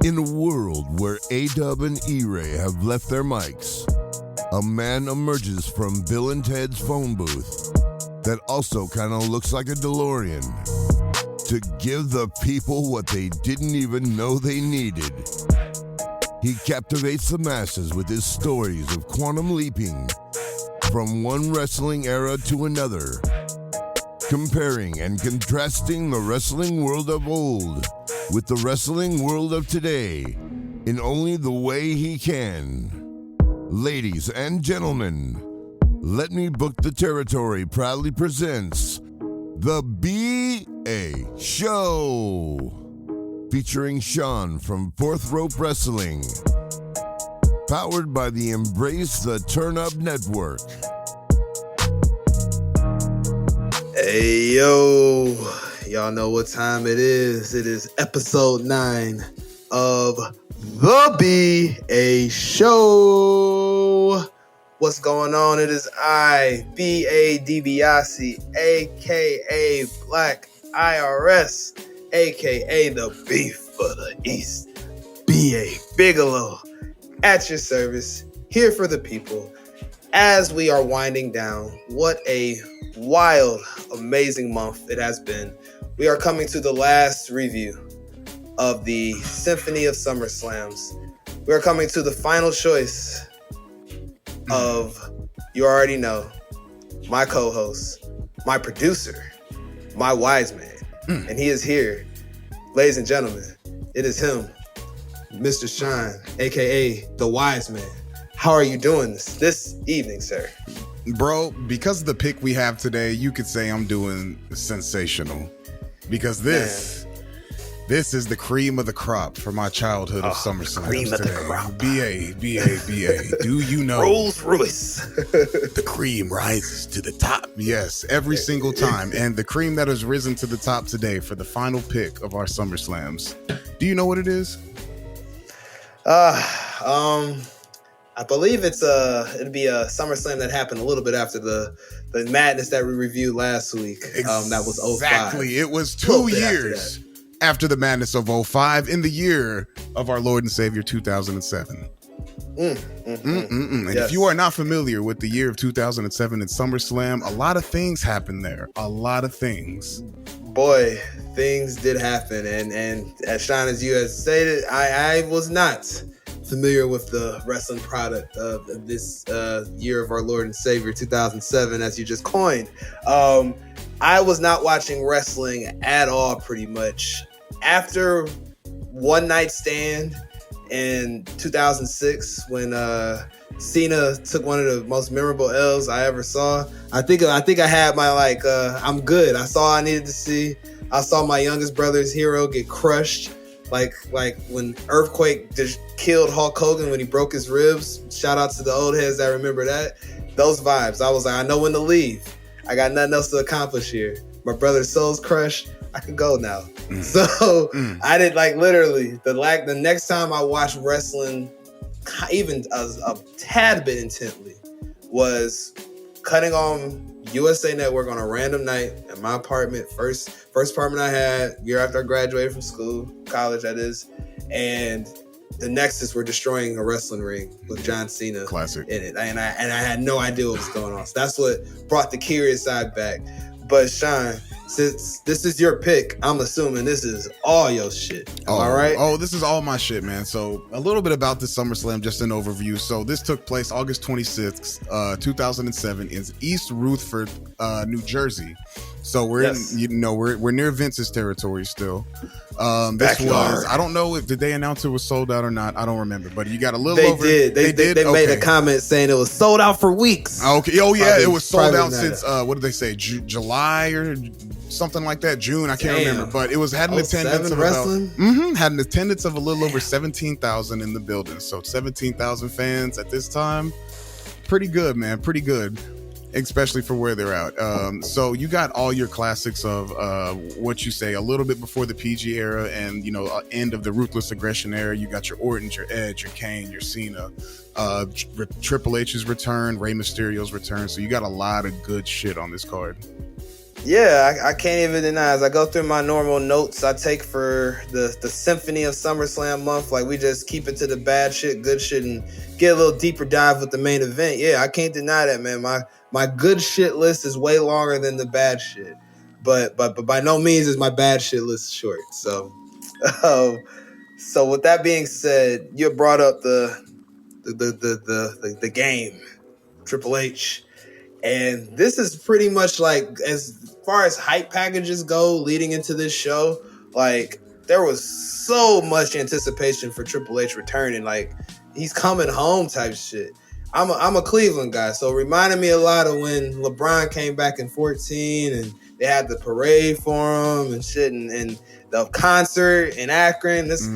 In a world where A-Dub and E-Ray have left their mics, a man emerges from Bill and Ted's phone booth that also kind of looks like a DeLorean to give the people what they didn't even know they needed. He captivates the masses with his stories of quantum leaping from one wrestling era to another, comparing and contrasting the wrestling world of old with the wrestling world of today in only the way he can. Ladies and gentlemen, Let Me Book the Territory proudly presents The B.A. Show, featuring Sean from Fourth Rope Wrestling, powered by the Embrace the Turn Up Network. Hey, yo, y'all know what time it is. It is episode 9 of The B.A. Show. What's going on? It is I, B.A. DiBiase, a.k.a. Black IRS, a.k.a. the Beef for the East, B.A. Bigelow, at your service, here for the people. As we are winding down, what a wild, amazing month it has been. We are coming to the last review of the Symphony of Summerslams. We are coming to the final choice of, you already know, my co-host, my producer, my wise man. And he is here. Ladies and gentlemen, it is him, Mr. Sean, aka the wise man. How are you doing this evening, sir? Bro, because of the pick we have today, you could say I'm doing sensational. Because this is the cream of the crop for my childhood of SummerSlam. Cream of the crop. B.A. Do you know? Rolls Royce. The cream rises to the top. Yes, every single time. And the cream that has risen to the top today for the final pick of our SummerSlams. Do you know what it is? I believe it'd be a SummerSlam that happened a little bit after the madness that we reviewed last week. That was 05. Exactly. It was 2 years after the madness of 05 in the year of our Lord and Savior 2007. And Yes. if you are not familiar with the year of 2007 in SummerSlam, a lot of things happened there. A lot of things. Boy, things did happen. And as Sean, as you had stated, I was not familiar with the wrestling product of this year of our Lord and Savior 2007, as you just coined. I was not watching wrestling at all, pretty much. After One Night Stand in 2006, when Cena took one of the most memorable L's I ever saw, I think I had my I'm good. I saw all I needed to see. I saw my youngest brother's hero get crushed. Like when Earthquake just killed Hulk Hogan when he broke his ribs. Shout out to the old heads that remember that. Those vibes. I was like, I know when to leave. I got nothing else to accomplish here. My brother's soul's crushed. I can go now. So I did literally the next time I watched wrestling, even a tad bit intently, was cutting on USA Network on a random night at my apartment. First apartment I had, year after I graduated from school, college that is. And the Nexus were destroying a wrestling ring with John Cena Classic. in it. And I had no idea what was going on. So that's what brought the curious side back. But Sean, since this is your pick, I'm assuming this is all your shit. All right? Oh, this is all my shit, man. So a little bit about this SummerSlam, just an overview. So this took place August 26th, 2007 in East Rutherford, New Jersey. So we're we're near Vince's territory still. This was, I don't know did they announce it was sold out or not? I don't remember, but you got a little over. They did. They made a comment saying it was sold out for weeks. Okay. Oh yeah, it was sold out since what did they say? July or something like that. June. I can't remember, but it was had an attendance of had an attendance of a little over 17,000 in the building. So 17,000 fans at this time. Pretty good, man. Pretty good. Especially for where they're at. So you got all your classics of what you say a little bit before the PG era and, end of the Ruthless Aggression era. You got your Ortons, your Edge, your Kane, your Cena, Triple H's return, Rey Mysterio's return. So you got a lot of good shit on this card. Yeah, I can't even deny. As I go through my normal notes I take for the Symphony of Summerslam month, like we just keep it to the bad shit, good shit, and get a little deeper dive with the main event. Yeah, I can't deny that, man. My good shit list is way longer than the bad shit, but by no means is my bad shit list short. So, so with that being said, you brought up the game, Triple H. And this is pretty much like, as far as hype packages go leading into this show, like there was so much anticipation for Triple H returning. Like he's coming home type shit. I'm a Cleveland guy, so it reminded me a lot of when LeBron came back in 2014 and they had the parade for him and shit, and the concert in Akron. This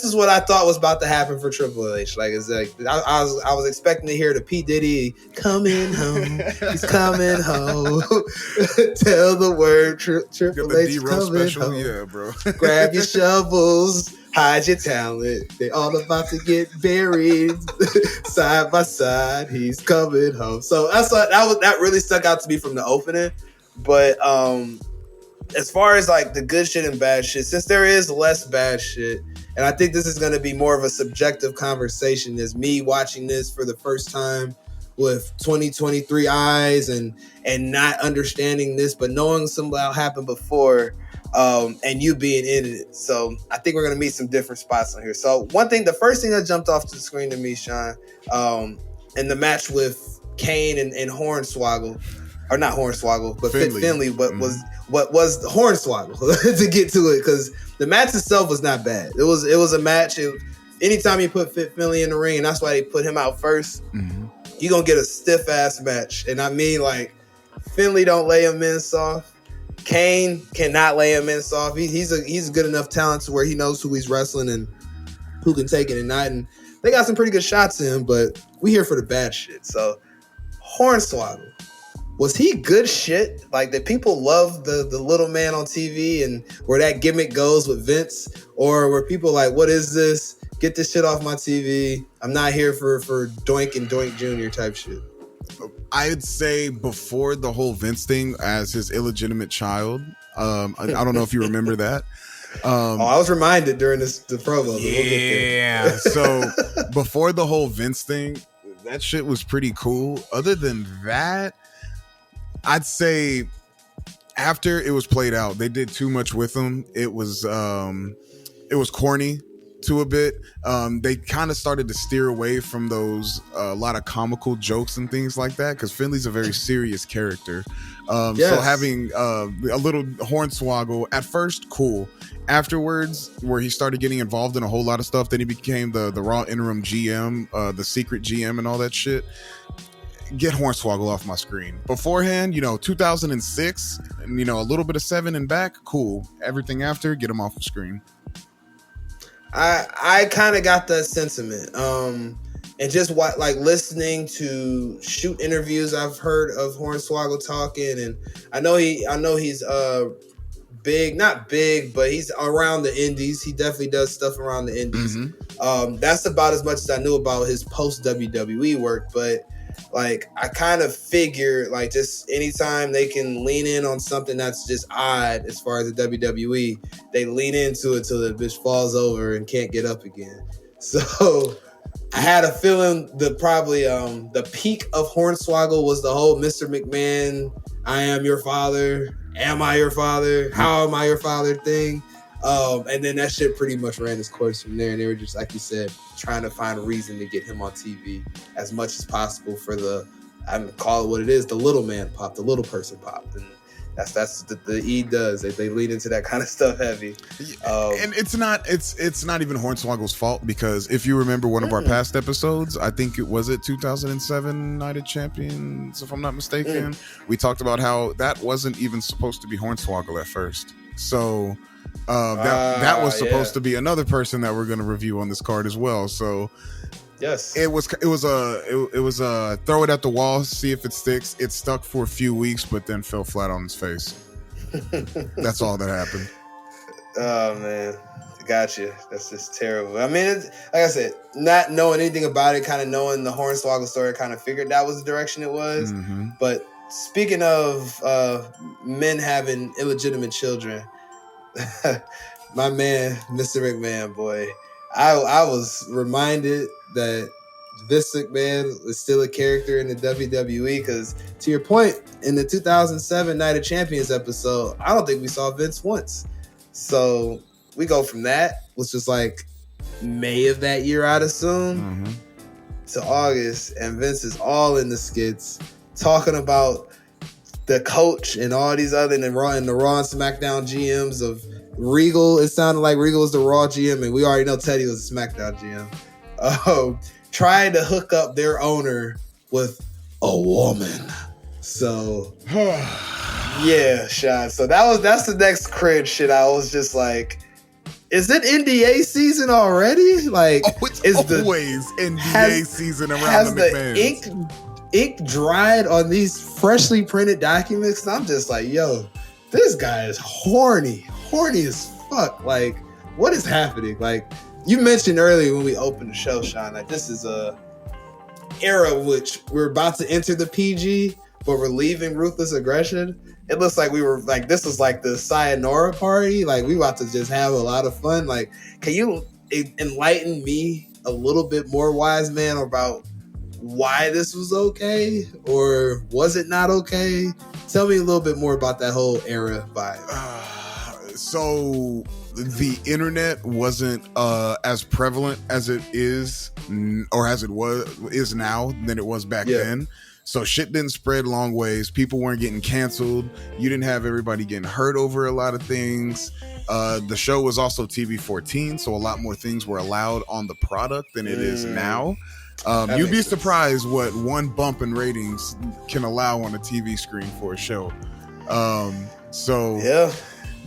is what I thought was about to happen for Triple H. Like it's like I was expecting to hear the P Diddy coming home. He's coming home. Tell the word Triple H coming home. Yeah, bro. Grab your shovels. Hide your talent. They all about to get buried side by side. He's coming home. So that's what that really stuck out to me from the opening. But as far as like the good shit and bad shit, since there is less bad shit, and I think this is going to be more of a subjective conversation as me watching this for the first time with 2023 eyes and not understanding this, but knowing something happened before. And you being in it. So I think we're going to meet some different spots on here. So the first thing that jumped off the screen to me, Sean, in the match with Kane and Hornswoggle, or not Hornswoggle, but Finley, what was the Hornswoggle to get to it, because the match itself was not bad. It was a match. Anytime you put Finley in the ring, and that's why they put him out first, you're going to get a stiff ass match. And I mean, like, Finley don't lay him in soft. Kane cannot lay him in soft. He's a good enough talent to where he knows who he's wrestling and who can take it and not. And they got some pretty good shots in him, but we here for the bad shit. So Hornswoggle, was he good shit? Like, did people love the little man on TV and where that gimmick goes with Vince? Or were people like, what is this? Get this shit off my TV. I'm not here for Doink and Doink Jr. type shit. I'd say before the whole Vince thing as his illegitimate child. I don't know if you remember that. I was reminded during the promo. Yeah. So before the whole Vince thing, that shit was pretty cool. Other than that, I'd say after it was played out, they did too much with him. It was corny to a bit. They kind of started to steer away from those a lot of comical jokes and things like that, because Finley's a very serious character. So having a little Hornswoggle at first, cool. Afterwards, where he started getting involved in a whole lot of stuff, then he became the Raw interim GM, the secret GM and all that shit. Get Hornswoggle off my screen. Beforehand, 2006, and a little bit of 7 and back, cool. Everything after, get him off the screen. I kind of got that sentiment. And just listening to shoot interviews I've heard of Hornswoggle talking, and I know he's big, not big, but he's around the indies. He definitely does stuff around the indies. That's about as much as I knew about his post WWE work, but like I kind of figured like just anytime they can lean in on something that's just odd as far as the WWE, they lean into it till the bitch falls over and can't get up again. So I had a feeling that probably the peak of Hornswoggle was the whole Mr. McMahon, I am your father, am I your father, how am I your father thing. And then that shit pretty much ran its course from there. And they were just, like you said, trying to find a reason to get him on TV as much as possible for I'm call it what it is, the little man pop, the little person pop. And that's the E does. They lead into that kind of stuff heavy. And it's not even Hornswoggle's fault, because if you remember one of our past episodes, I think it was 2007 Night of Champions, if I'm not mistaken, we talked about how that wasn't even supposed to be Hornswoggle at first. So that was supposed to be another person that we're going to review on this card as well. So yes, it was a throw it at the wall, see if it sticks. It stuck for a few weeks, but then fell flat on his face. That's all that happened. Oh man, gotcha. That's just terrible. I mean, like I said, not knowing anything about it, kind of knowing the Hornswoggle story, kind of figured that was the direction it was. But speaking of men having illegitimate children, my man, Mr. McMahon, boy, I was reminded that Vince McMahon is still a character in the WWE because, to your point, in the 2007 Night of Champions episode, I don't think we saw Vince once. So we go from that, which was like May of that year, I'd assume, to August, and Vince is all in the skits talking about the coach and all these other and the Raw and SmackDown GMs of Regal. It sounded like Regal was the Raw GM, and we already know Teddy was the SmackDown GM. Trying to hook up their owner with a woman. So yeah, Sean. So that's the next cringe shit. I was just like, is it NDA season already? Like, it's always NDA season around the McMahons. Ink dried on these freshly printed documents, and I'm just like, yo, this guy is horny as fuck. Like, what is happening? Like, you mentioned earlier when we opened the show, Sean, like this is a era which we're about to enter the PG, but we're leaving ruthless aggression. It looks like we were like, this was like the sayonara party. Like, we about to just have a lot of fun. Like, can you enlighten me a little bit more, wise man, about why this was okay, or was it not okay? Tell me a little bit more about that whole era vibe. So the internet wasn't as prevalent as it is, or as it is now, than it was back then. So shit didn't spread long ways. People weren't getting canceled. You didn't have everybody getting hurt over a lot of things. The show was also TV 14, so a lot more things were allowed on the product than it is now. You'd be surprised what one bump in ratings can allow on a TV screen for a show.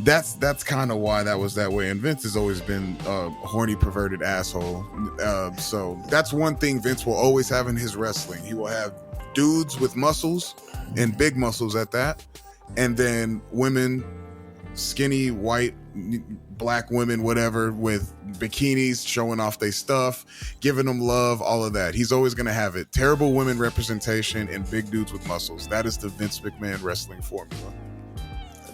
That's kind of why that was that way. And Vince has always been a horny, perverted asshole. So that's one thing Vince will always have in his wrestling. He will have dudes with muscles, and big muscles at that, and then women, skinny, white, black women, whatever, with bikinis showing off their stuff, giving them love, all of that. He's always going to have it. Terrible women representation and big dudes with muscles. That is the Vince McMahon wrestling formula,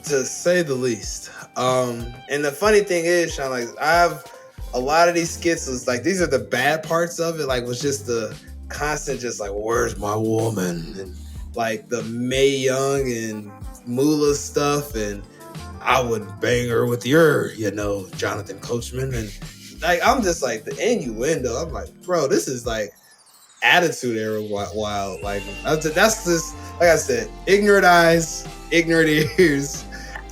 to say the least. And the funny thing is, Sean, like, I have a lot of these skits was like, these are the bad parts of it, like, was just the constant just like, where's my woman, and like the Mae Young and Moolah stuff, and I would bang her with your, Jonathan Coachman, and like, I'm just like, the innuendo, I'm like, bro, this is like Attitude Era wild. Like, that's just, like I said, ignorant eyes, ignorant ears.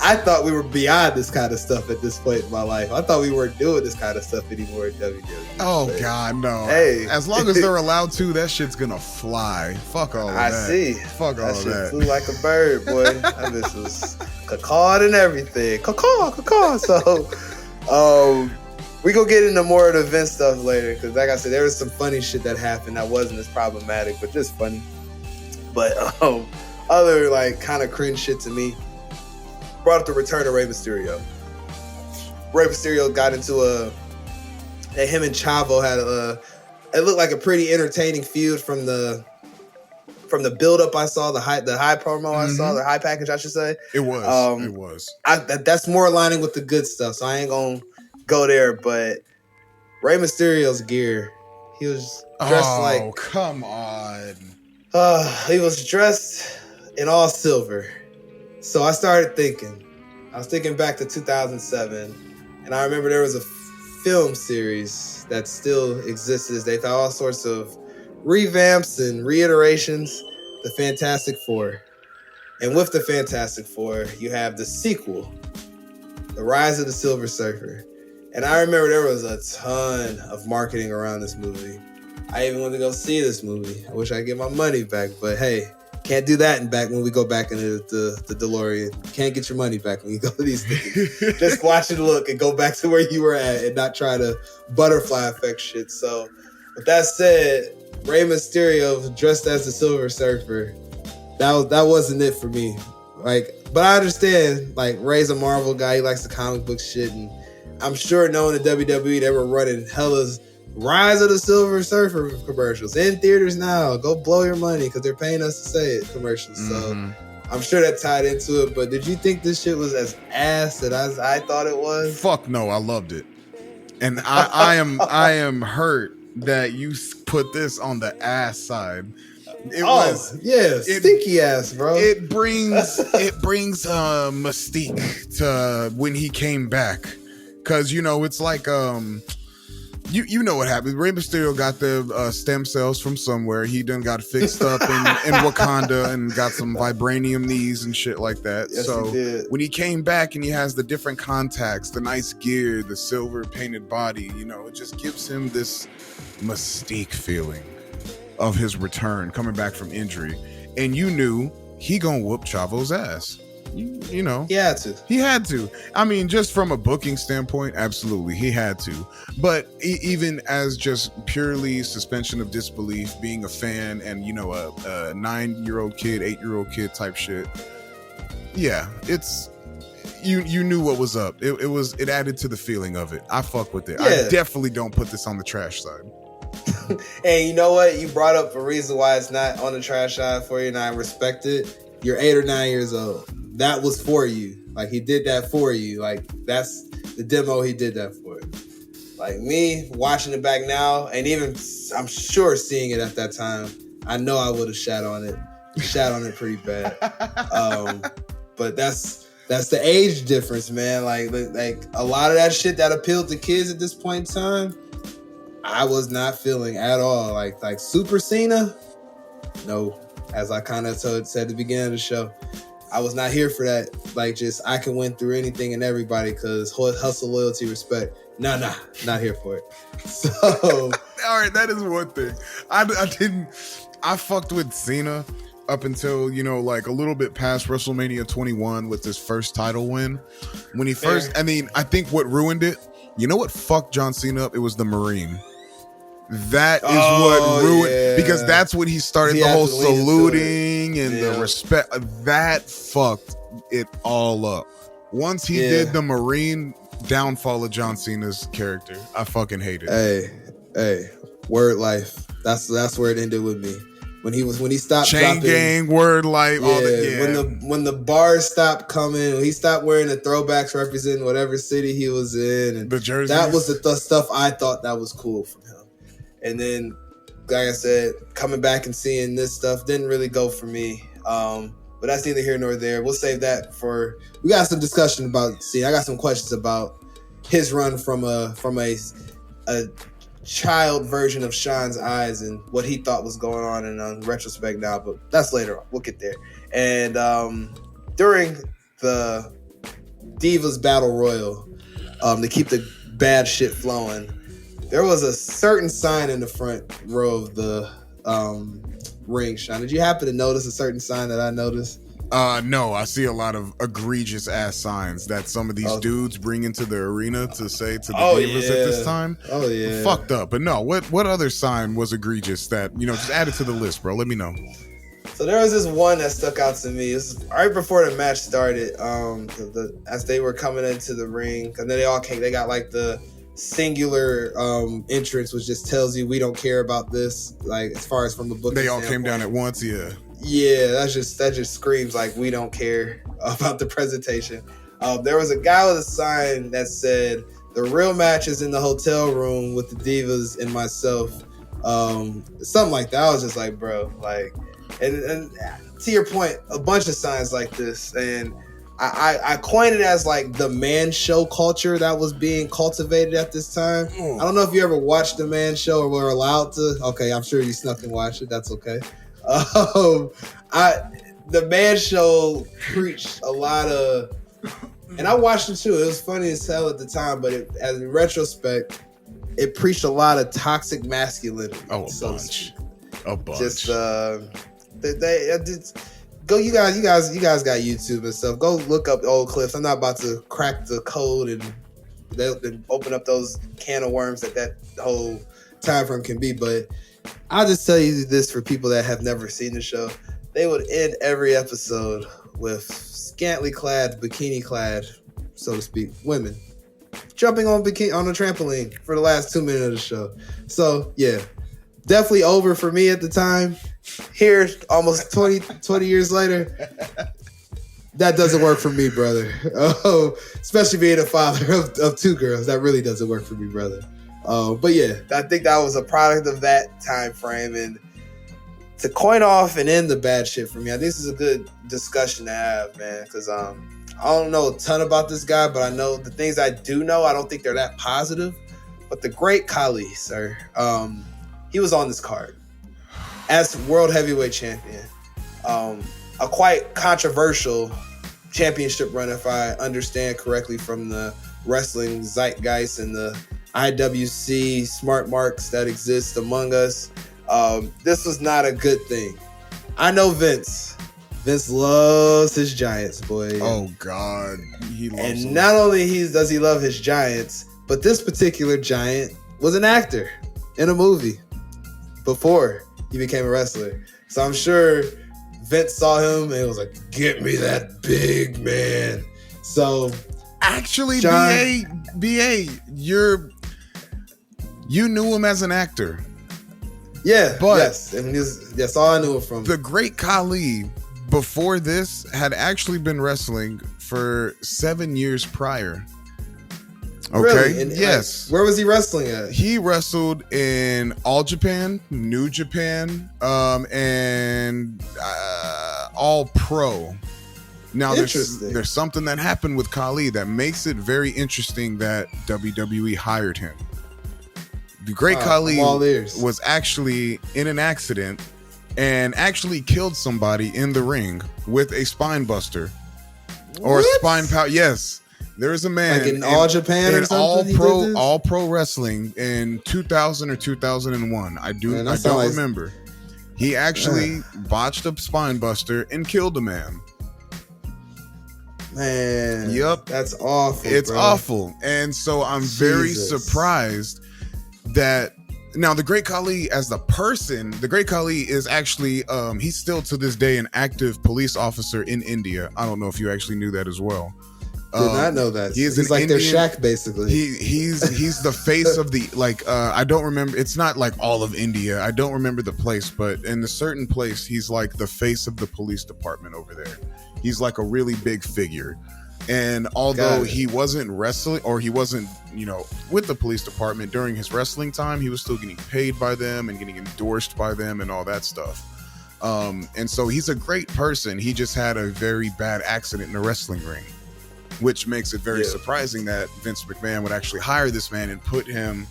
I thought we were beyond this kind of stuff at this point in my life. I thought we weren't doing this kind of stuff anymore in WWE. Oh, God, no. Hey. As long as they're allowed to, that shit's gonna fly. Fuck all of that. I see. Fuck all of that. That shit flew like a bird, boy. And this was cacawed and everything. Cacaw. So, we gonna get into more of the Vince stuff later, because like I said, there was some funny shit that happened that wasn't as problematic, but just funny. But other like kind of cringe shit to me brought up the return of Rey Mysterio. Rey Mysterio got into him and Chavo had it looked like a pretty entertaining feud from the build up I saw, the high promo I saw, the high package I should say. It was. That's more aligning with the good stuff, so I ain't gonna go there. But Rey Mysterio's gear, he was dressed like. Oh, come on. He was dressed in all silver. So I started thinking. I was thinking back to 2007, and I remember there was a film series that still existed. They thought all sorts of revamps and reiterations, the Fantastic Four. And with the Fantastic Four, you have the sequel, The Rise of the Silver Surfer. And I remember there was a ton of marketing around this movie. I even wanted to go see this movie. I wish I could get my money back, but hey, can't do that when we go back into the DeLorean. Can't get your money back when you go to these things. Just watch it, look, and go back to where you were at and not try to butterfly effect shit. So, with that said, Rey Mysterio dressed as the Silver Surfer, that wasn't it for me. Like, but I understand, like, Rey's a Marvel guy. He likes the comic book shit, and I'm sure knowing the WWE, they were running hella Rise of the Silver Surfer commercials in theaters now. Go blow your money because they're paying us to say it commercials. So I'm sure that tied into it. But did you think this shit was as ass as I thought it was? Fuck no, I loved it. And I am hurt that you put this on the ass side. Stinky ass, bro. It brings mystique to when he came back, because it's like you know what happened. Rey Mysterio got the stem cells from somewhere. He done got fixed up in Wakanda and got some vibranium knees and shit like that. Yes, so he did. When he came back and he has the different contacts, the nice gear, the silver painted body, it just gives him this mystique feeling of his return, coming back from injury. And you knew he gonna whoop Chavo's ass. He had to. I mean, just from a booking standpoint, absolutely, he had to. But even as just purely suspension of disbelief, being a fan and a 9-year-old kid, 8-year-old kid type shit, yeah, it's you knew what was up. It added to the feeling of it. I fuck with it. Yeah. I definitely don't put this on the trash side. And you know what? You brought up a reason why it's not on the trash side for you, and I respect it. You're 8 or 9 years old. That was for you. Like, he did that for you. Like, that's the demo. He did that for you. Like, me watching it back now, and even I'm sure seeing it at that time, I know I would have shat on it pretty bad. But that's the age difference, man. Like a lot of that shit that appealed to kids at this point in time, I was not feeling at all. Like Super Cena, no. As I kind of said at the beginning of the show, I was not here for that. Like, just I can win through anything and everybody because hustle, loyalty, respect. Nah, not here for it. So, all right, that is one thing. I fucked with Cena up until like a little bit past WrestleMania 21 with his first title win. When he first, I think what ruined it. You know what fucked John Cena up? It was the Marine. That is what ruined, because that's when he started the whole saluting and the respect. That fucked it all up. Once he did the Marine, downfall of John Cena's character. I fucking hate it. Hey, word life. That's where it ended with me. When he stopped Chain dropping, gang, word life. When the bars stopped coming, when he stopped wearing the throwbacks representing whatever city he was in, and the jerseys. That was the stuff I thought that was cool from him. And then, like I said, coming back and seeing this stuff didn't really go for me. But that's neither here nor there. We'll save that for. We got some discussion about. I got some questions about his run from a child version of Sean's eyes and what he thought was going on in retrospect now. But that's later on. We'll get there. And during the Divas Battle Royal, to keep the bad shit flowing, there was a certain sign in the front row of the ring, Sean. Did you happen to notice a certain sign that I noticed? No, I see a lot of egregious ass signs that some of these dudes bring into the arena to say to the Divas at this time. Oh yeah, fucked up. But no, what other sign was egregious that just add it to the list, bro? Let me know. So there was this one that stuck out to me. It was right before the match started. As they were coming into the ring, and then they all came. They got like the singular entrance, which just tells you we don't care about this. Like, as far as from the book, they all came down at once. Yeah, that just screams like we don't care about the presentation. There was a guy with a sign that said the real match is in the hotel room with the Divas and myself, something like that. I was just like, bro, like, and to your point, a bunch of signs like this, and I coined it as like the man show culture that was being cultivated at this time. I don't know if you ever watched the man show or were allowed to. Okay, I'm sure you snuck and watched it. That's okay. The man show preached a lot of, and I watched it too. It was funny as hell at the time, but as in retrospect, it preached a lot of toxic masculinity. Oh, a bunch. Just go. You guys got YouTube and stuff. Go look up old clips. I'm not about to crack the code and open up those can of worms that whole time frame can be, but I'll just tell you this for people that have never seen the show. They would end every episode with scantily clad, bikini clad, so to speak, women jumping on a trampoline for the last 2 minutes of the show. So yeah, definitely over for me at the time. Here, almost 20 years later, that doesn't work for me, brother. Oh, especially being a father of 2 girls, that really doesn't work for me, brother. But yeah, I think that was a product of that time frame. And to coin off and end the bad shit for me, I think this is a good discussion to have, man, because I don't know a ton about this guy, but I know the things I do know, I don't think they're that positive. But the great Khali, sir, he was on this card as world heavyweight champion. A quite controversial championship run, if I understand correctly from the wrestling zeitgeist and the IWC smart marks that exist among us. This was not a good thing. I know Vince. Vince loves his Giants, boy. Oh God, he loves and them. Not only does he love his Giants, but this particular Giant was an actor in a movie before he became a wrestler. So I'm sure Vince saw him and was like, "Get me that big man." So actually, BA, you knew him as an actor. Yeah, but yes, and that's all I knew him from. The great Khali, before this, had actually been wrestling for 7 years prior. Okay. Really? And, yes. Where was he wrestling at? He wrestled in All Japan, New Japan, and All Pro. Now, there's something that happened with Khali that makes it very interesting that WWE hired him. The great Khali was actually in an accident and actually killed somebody in the ring with a spine buster or a spine power. Yes, there is a man like in All Japan or something. All Pro Wrestling in 2000 or 2001. I don't remember. He actually botched a spine buster and killed a man. Man, yep, that's awful. It's awful, and so I'm very surprised that now the great Khali as the person, the great Khali is actually he's still to this day an active police officer in India. I don't know if you actually knew that as well. Did not know that. He's like Indian, their Shaq, basically. He's the face of the I don't remember. It's not like all of India. I don't remember the place, but in a certain place, he's like the face of the police department over there. He's like a really big figure. And although he wasn't wrestling or he wasn't, with the police department during his wrestling time, he was still getting paid by them and getting endorsed by them and all that stuff. And so he's a great person. He just had a very bad accident in a wrestling ring, which makes it very surprising that Vince McMahon would actually hire this man and put him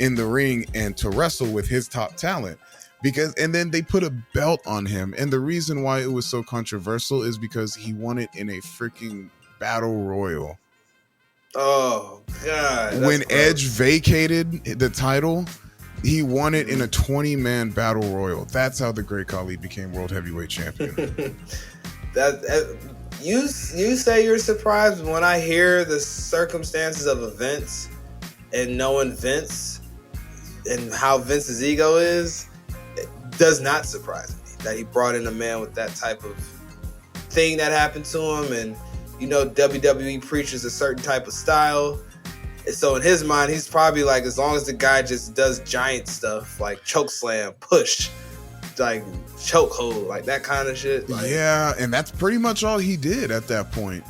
in the ring and to wrestle with his top talent. And then they put a belt on him. And the reason why it was so controversial is because he won it in a freaking battle royal. Oh God. When Edge vacated the title, he won it in a 20-man battle royal. That's how the great Khali became world heavyweight champion. You say you're surprised when I hear the circumstances of events and knowing Vince and how Vince's ego is, it does not surprise me that he brought in a man with that type of thing that happened to him. And WWE preaches a certain type of style. And so in his mind, he's probably like, as long as the guy just does giant stuff like choke slam, push, like chokehold, like that kind of shit. Like, yeah, and that's pretty much all he did at that point.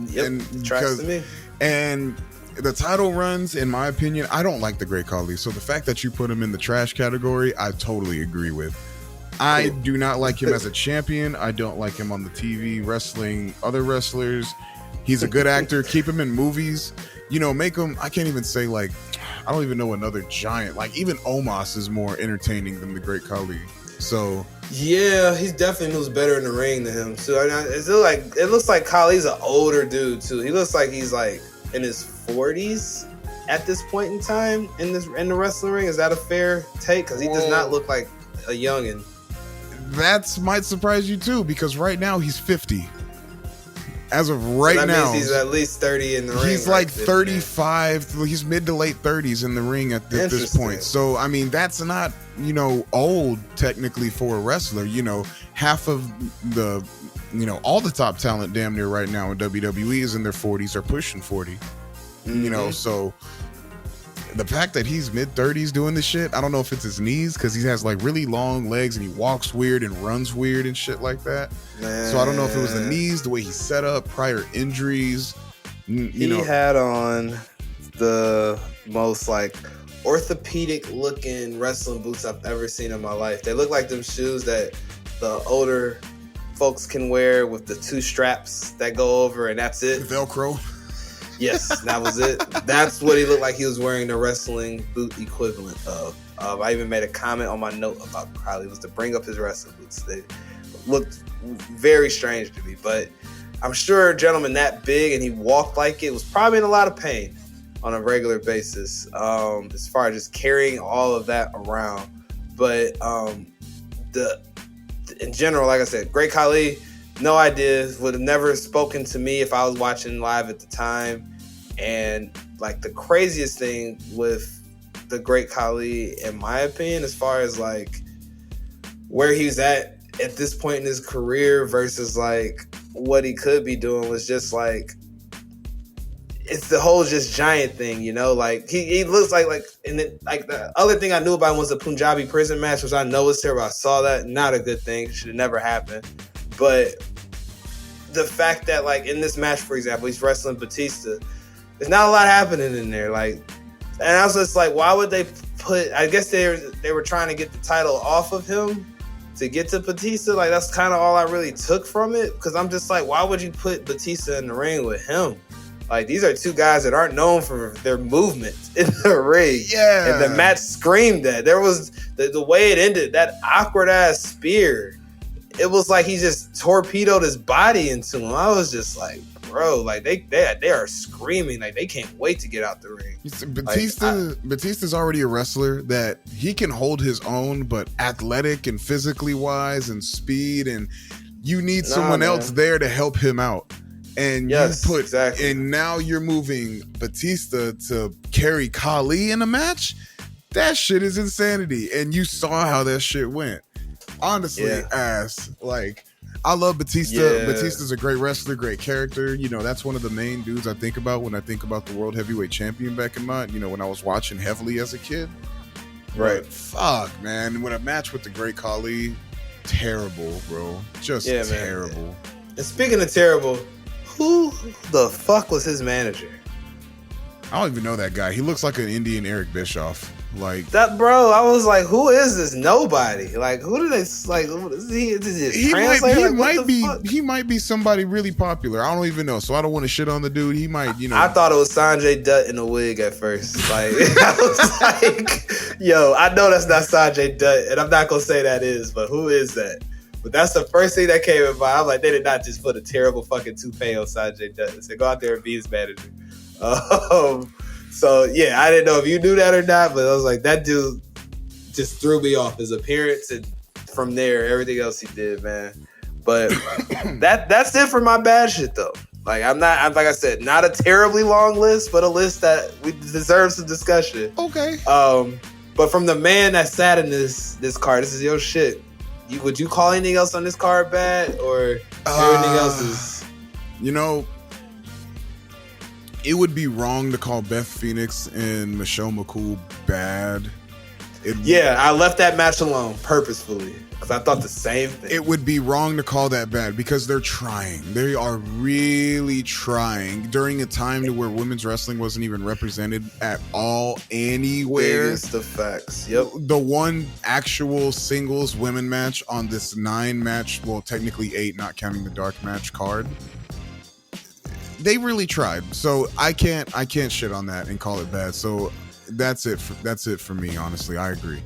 Yep, and tracks to me. And the title runs, in my opinion, I don't like the great Khali. So the fact that you put him in the trash category, I totally agree with. I do not like him as a champion. I don't like him on the TV wrestling other wrestlers. He's a good actor. Keep him in movies. Make him, I can't even say I don't even know another giant. Like even Omos is more entertaining than the great Khali. So yeah, he definitely moves better in the ring than him. So it looks like Khali's an older dude too. He looks like he's like in his 40s at this point in time in the wrestling ring. Is that a fair take? Because he does not look like a youngin'. That might surprise you too, because right now he's 50. As of right so that now, means he's at least 30 in the ring. He's like 35. He's mid to late 30s in the ring at this point. So I mean, that's not old technically for a wrestler. Half of the all the top talent damn near right now in WWE is in their 40s or pushing 40. You know, so the fact that he's mid-30s doing this shit, I don't know if it's his knees because he has like really long legs and he walks weird and runs weird and shit like that. Man. So I don't know if it was the knees, the way he set up, prior injuries. He had on the most like orthopedic looking wrestling boots I've ever seen in my life. They look like them shoes that the older folks can wear with the 2 straps that go over and that's it. Velcro. Yes, that was it. That's what he looked like he was wearing the wrestling boot equivalent of. I even made a comment on my note about Crowley was to bring up his wrestling boots. They looked very strange to me, but I'm sure a gentleman that big and he walked like it was probably in a lot of pain on a regular basis as far as just carrying all of that around. But in general, like I said, Great Khali, no idea, would have never spoken to me if I was watching live at the time. And like the craziest thing with the Great Khali, in my opinion, as far as like where he's at this point in his career versus like what he could be doing, was just like, it's the whole just giant thing, you know. Like he looks like and then like the other thing I knew about him was the Punjabi prison match, which I know was terrible. I saw that, not a good thing, should have never happened. But the fact that like in this match, for example, he's wrestling Batista, there's not a lot happening in there. Like, and I was just like, why would they put? I guess they were trying to get the title off of him to get to Batista. Like that's kind of all I really took from it, because I'm just like, why would you put Batista in the ring with him? Like, these are 2 guys that aren't known for their movement in the ring. Yeah. And the match screamed that. There was the way it ended, that awkward ass spear. It was like he just torpedoed his body into him. I was just like, bro, like they are screaming. Like they can't wait to get out the ring. Batista's already a wrestler that he can hold his own, but athletic and physically wise and speed, and you need someone else there to help him out. And and now you're moving Batista to carry Khali in a match. That shit is insanity. And you saw how that shit went. Honestly, like, I love Batista. Yeah. Batista's a great wrestler, great character. You know, that's one of the main dudes I think about when I think about the World Heavyweight Champion back in my, you know, when I was watching heavily as a kid. Right. But fuck, man. When a match with the Great Khali, terrible, bro. Just terrible. Man. And speaking of terrible, who the fuck was his manager? I don't even know that guy. He looks like an Indian Eric Bischoff. Like that, bro. I was like, who is this nobody? Like, who do they like? He might be somebody really popular. I don't even know. So I don't want to shit on the dude. He might, you know. I thought it was Sanjay Dutt in a wig at first. Like, I was like, yo, I know that's not Sanjay Dutt, and I'm not gonna say that is, but who is that? But that's the first thing that came in mind. I'm like, they did not just put a terrible fucking toupee on Sanjay Dutt and say, go out there and be his manager. So yeah, I didn't know if you knew that or not, but I was like, that dude just threw me off, his appearance, and from there, everything else he did, man. But that's it for my bad shit though. Like I'm like I said, not a terribly long list, but a list that we deserve some discussion. Okay. But from the man that sat in this card, this is your shit. Would you call anything else on this card bad, or everything else is? You know, it would be wrong to call Beth Phoenix and Michelle McCool bad. I left that match alone purposefully because I thought the same thing. It would be wrong to call that bad because they're trying. They are really trying during a time to where women's wrestling wasn't even represented at all anywhere. Biggest of facts. Yep. The one actual singles women match on this 9-match, well, technically 8, not counting the dark match card. They really tried, so I can't shit on that and call it bad. So that's it for me. Honestly, I agree.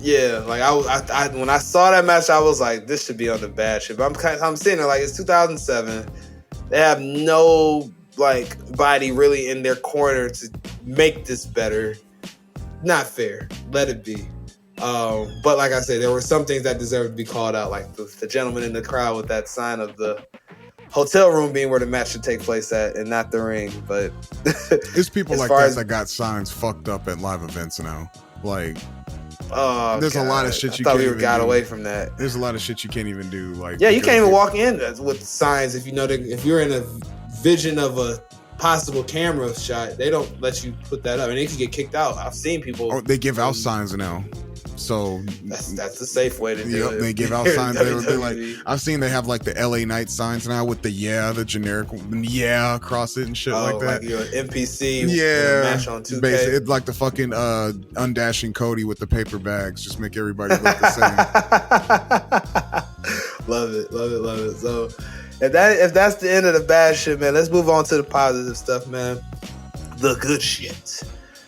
Yeah, like I when I saw that match, I was like, this should be on the bad shit. But I'm sitting there like, it's 2007. They have no like body really in their corner to make this better. Not fair. Let it be. But like I said, there were some things that deserved to be called out, like the gentleman in the crowd with that sign of the hotel room being where the match should take place at and not the ring. But it's people like that got signs fucked up at live events now. Like, there's a lot of shit you can't even got away from that. There's a lot of shit you can't even do. Like, yeah, you can't even walk in with signs if you know if you're in a vision of a possible camera shot, they don't let you put that up, and they can get kicked out. I've seen people. Oh, they give out signs now. So that's the safe way to do it. They give out signs. They're like, I've seen they have like the LA Night signs now with the generic across it and shit like that. Like your NPC, match on 2K. Basically, it's like the fucking undashing Cody with the paper bags. Just make everybody look the same. Love it. So if that's the end of the bad shit, man, let's move on to the positive stuff, man. The good shit.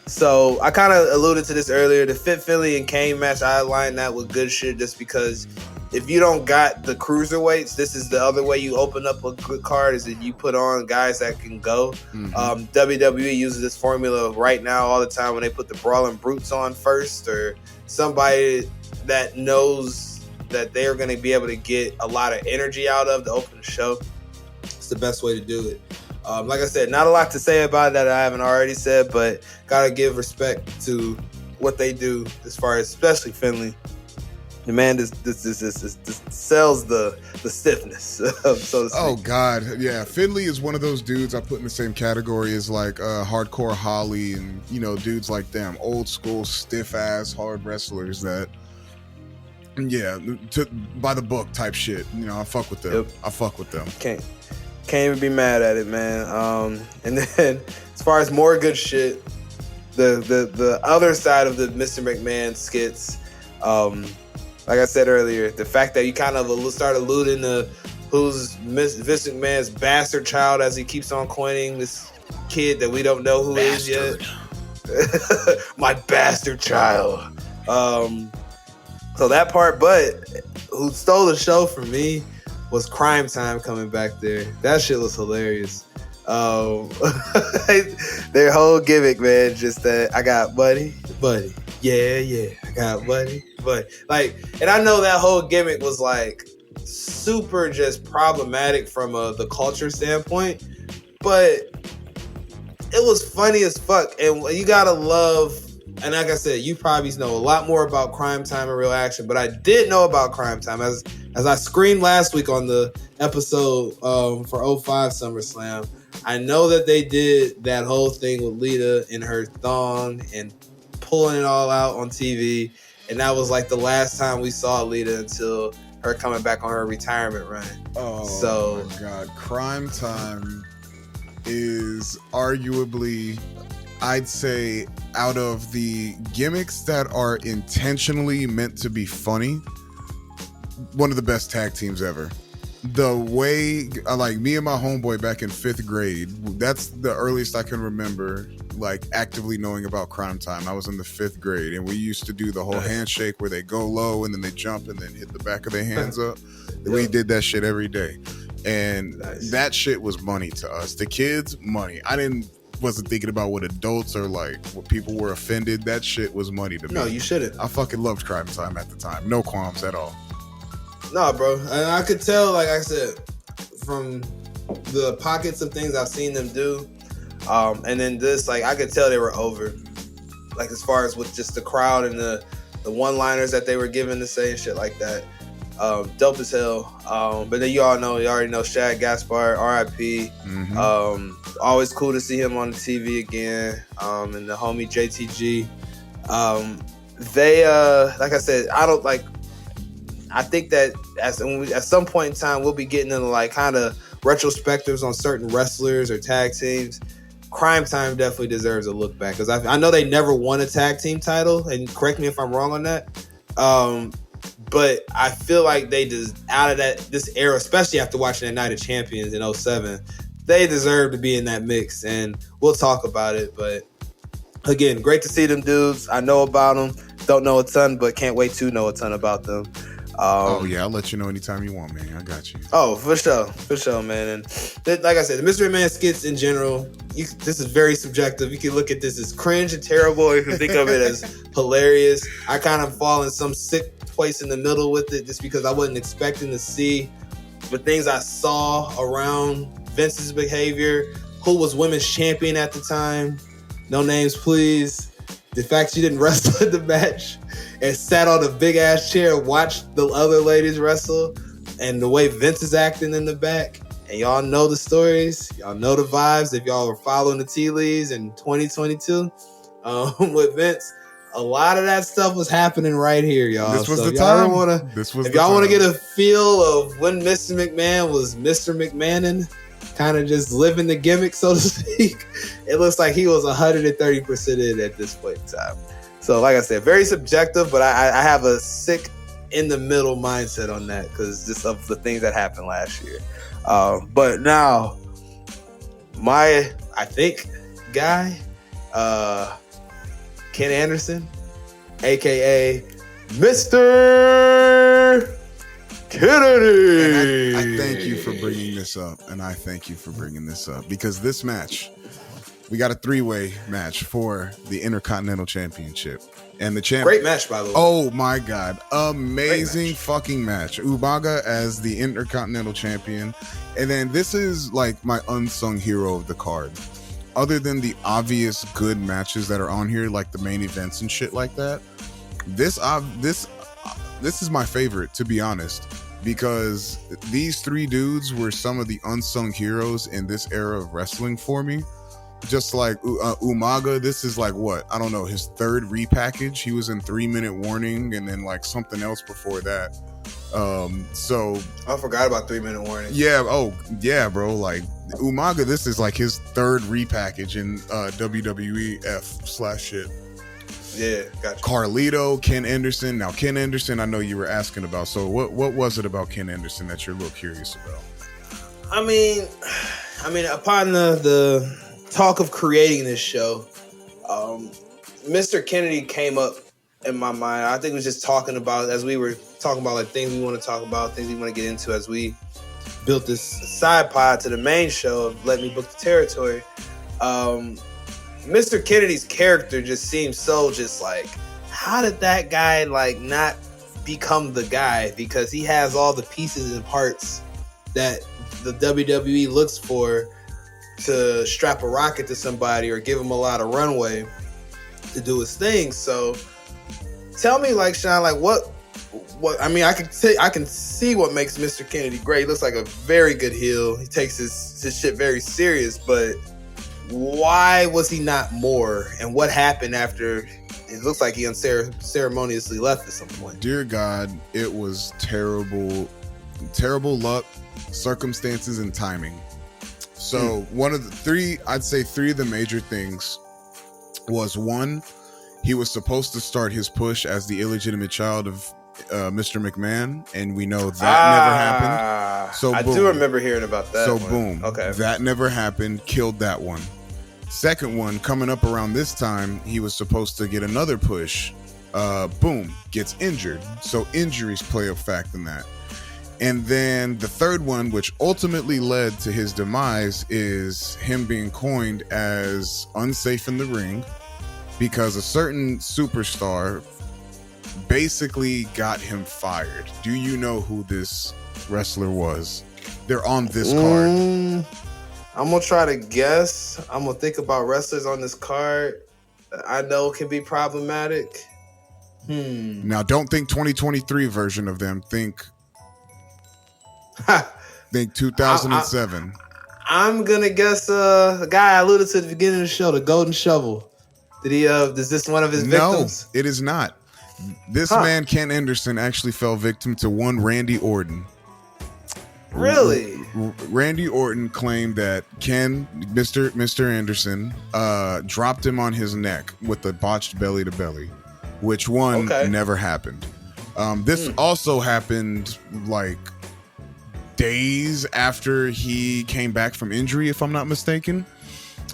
So I kind of alluded to this earlier. The Fit Philly and Kane match, I aligned that with good shit just because if you don't got the cruiserweights, this is the other way you open up a good card, is if you put on guys that can go. WWE uses this formula right now all the time when they put the Brawling Brutes on first, or somebody that knows that they're going to be able to get a lot of energy out of to open the show. It's the best way to do it. Like I said, not a lot to say about it that I haven't already said, but gotta give respect to what they do as far as, especially Finley. The man this sells the stiffness, so to speak. Oh God, yeah. Finley is one of those dudes I put in the same category as like Hardcore Holly and dudes like them, old school stiff ass hard wrestlers that. Yeah, by the book type shit. I fuck with them. Yep. I fuck with them. Can't even be mad at it, man. And then as far as more good shit, the other side of the Mr. McMahon skits, like I said earlier, the fact that you kind of start alluding to who's Vince McMahon's bastard child as he keeps on coining this kid that we don't know who is yet. My bastard child. So that part, but who stole the show from me was Crime Time coming back there. That shit was hilarious. Their whole gimmick, man, just that I got buddy. Yeah, I got buddy. Like, and I know that whole gimmick was like super just problematic from the culture standpoint, but it was funny as fuck. And you gotta love, and like I said, you probably know a lot more about Crime Time in Real Action, but I did know about Crime Time as I screamed last week on the episode for 05 SummerSlam. I know that they did that whole thing with Lita in her thong and pulling it all out on TV, and that was like the last time we saw Lita until her coming back on her retirement run. Oh my God, Crime Time is arguably, I'd say, out of the gimmicks that are intentionally meant to be funny, one of the best tag teams ever. The way, like, me and my homeboy back in 5th grade, that's the earliest I can remember, like, actively knowing about Crime Time. I was in the 5th grade, and we used to do the whole handshake where they go low and then they jump and then hit the back of their hands up. We did that shit every day. And that shit was money to us. The kids, money. Wasn't thinking about what adults or like what people were offended. That shit was money to me. No, you shouldn't. I fucking loved Crime Time at the time. No qualms at all. No, bro. And I could tell, like I said, from the pockets of things I've seen them do, and then this, like, I could tell they were over. Like, as far as with just the crowd and the one-liners that they were given to say and shit like that. Dope as hell. But then you already know Shad Gaspard, R.I.P. Always cool to see him on the TV again. And the homie JTG. They like I said, I think that at some point in time we'll be getting into like kind of retrospectives on certain wrestlers or tag teams. Crime Time definitely deserves a look back because I know they never won a tag team title, and correct me if I'm wrong on that. But I feel like they just out of this era, especially after watching that Night of Champions in 07, they deserve to be in that mix, and we'll talk about it. But again, great to see them dudes. I know about them, don't know a ton, but can't wait to know a ton about them. I'll let you know anytime you want, man. I got you. Oh, for sure, man. And like I said, the Mystery Man skits in general, this is very subjective. You can look at this as cringe and terrible, or you can think of it as hilarious. I kind of fall in some sick place in the middle with it, just because I wasn't expecting to see the things I saw around Vince's behavior. Who was women's champion at the time? No names, please. The fact she didn't wrestle in the match and sat on a big ass chair and watched the other ladies wrestle, and the way Vince is acting in the back. And y'all know the stories. Y'all know the vibes. If y'all were following the tea leaves in 2022 with Vince, a lot of that stuff was happening right here, y'all. This was so the time. If y'all want to get a feel of when Mr. McMahon was Mr. McMahoning, kind of just living the gimmick, so to speak, it looks like he was 130% in at this point in time. So, like I said, very subjective, but I have a sick in the middle mindset on that because just of the things that happened last year. But now, I think, guy, Ken Anderson, aka Mr. Kennedy. And I thank you for bringing this up, because this match, we got a 3-way match for the Intercontinental Championship. And the great match, by the way. Oh my God. Amazing fucking match. Umaga as the Intercontinental Champion. And then this is like my unsung hero of the card. Other than the obvious good matches that are on here, like the main events and shit like that, this is my favorite, to be honest, because these 3 dudes were some of the unsung heroes in this era of wrestling for me. Just like Umaga, this is like I don't know, his 3rd repackage. He was in 3-Minute Warning and then like something else before that. So I forgot about 3-Minute Warning. Yeah. Oh yeah, bro. Like Umaga, this is like his 3rd repackage in WWEF/shit. Yeah, gotcha. Carlito, Ken Anderson. Now Ken Anderson, I know you were asking about. So what was it about Ken Anderson that you're a little curious about? I mean, upon the talk of creating this show, Mr. Kennedy came up in my mind. I think we were just talking about, as we were talking about like things we want to talk about, things we want to get into as we built this side pod to the main show of Let Me Book the Territory. Mr. Kennedy's character just seems so just like, how did that guy like not become the guy? Because he has all the pieces and parts that the WWE looks for to strap a rocket to somebody or give him a lot of runway to do his thing. So tell me, like, Sean, like what I mean, I can see what makes Mr. Kennedy great. He looks like a very good heel. He takes his shit very serious, but why was he not more? And what happened after it looks like he unceremoniously left at some point? Dear God, it was terrible luck, circumstances, and timing. So one of the 3, I'd say 3 of the major things was, 1, he was supposed to start his push as the illegitimate child of Mr. McMahon, and we know that never happened. So I do remember hearing about that. So boom, okay, that never happened. Killed that one. Second one, coming up around this time, he was supposed to get another push. Boom, gets injured. So injuries play a fact in that. And then the third one, which ultimately led to his demise, is him being coined as unsafe in the ring because a certain superstar basically got him fired. Do you know who this wrestler was? They're on this card. I'm going to try to guess. I'm going to think about wrestlers on this card that I know can be problematic. Now, don't think 2023 version of them. Think 2007. I'm gonna guess a guy I alluded to at the beginning of the show, the Golden Shovel. Is this one of his victims? No, it is not. This man, Ken Anderson, actually fell victim to one Randy Orton. Really? Randy Orton claimed that Mr. Anderson dropped him on his neck with a botched belly to belly, which never happened. This also happened like days after he came back from injury, if I'm not mistaken.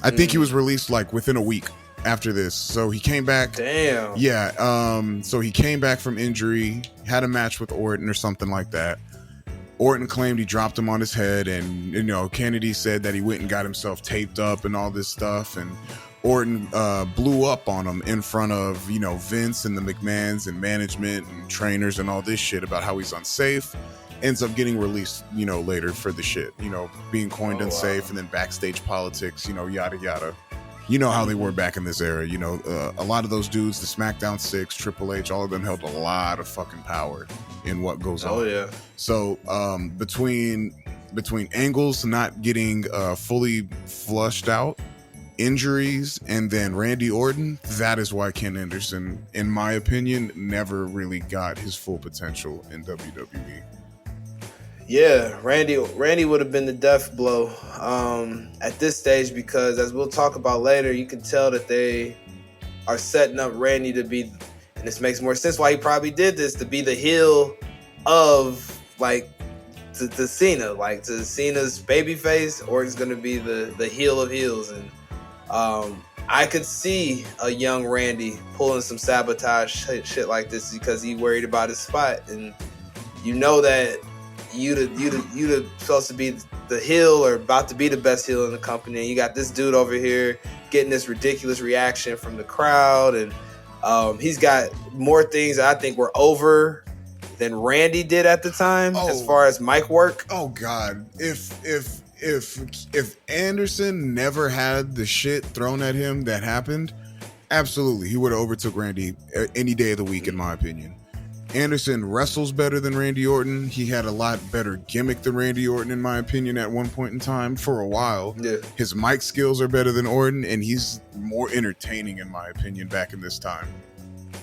I think he was released like within a week after this. So he came back. Damn. Yeah. So he came back from injury, had a match with Orton or something like that. Orton claimed he dropped him on his head, and Kennedy said that he went and got himself taped up and all this stuff, and Orton blew up on him in front of Vince and the McMahons and management and trainers and all this shit about how he's unsafe. Ends up getting released later for the shit, being coined unsafe. And then backstage politics, yada yada. You know how they were back in this era. A lot of those dudes, the SmackDown 6, Triple H, all of them held a lot of fucking power in what goes on. Oh yeah. So between between angles not getting fully flushed out, injuries, and then Randy Orton, that is why Ken Anderson, in my opinion, never really got his full potential in WWE. Yeah, Randy would have been the death blow at this stage, because as we'll talk about later, you can tell that they are setting up Randy to be, and this makes more sense why he probably did this, to be the heel of like to Cena, like to Cena's babyface, or he's going to be the heel of heels. And I could see a young Randy pulling some sabotage shit like this because he worried about his spot, and you know that you'd supposed to be the heel or about to be the best heel in the company, and you got this dude over here getting this ridiculous reaction from the crowd, and he's got more things that I think were over than Randy did at the time as far as mic work. Oh God, if Anderson never had the shit thrown at him that happened, absolutely he would have overtook Randy any day of the week, in my opinion. Anderson wrestles better than Randy Orton. He had a lot better gimmick than Randy Orton, in my opinion, at one point in time for a while. Yeah. His mic skills are better than Orton, and he's more entertaining, in my opinion, back in this time.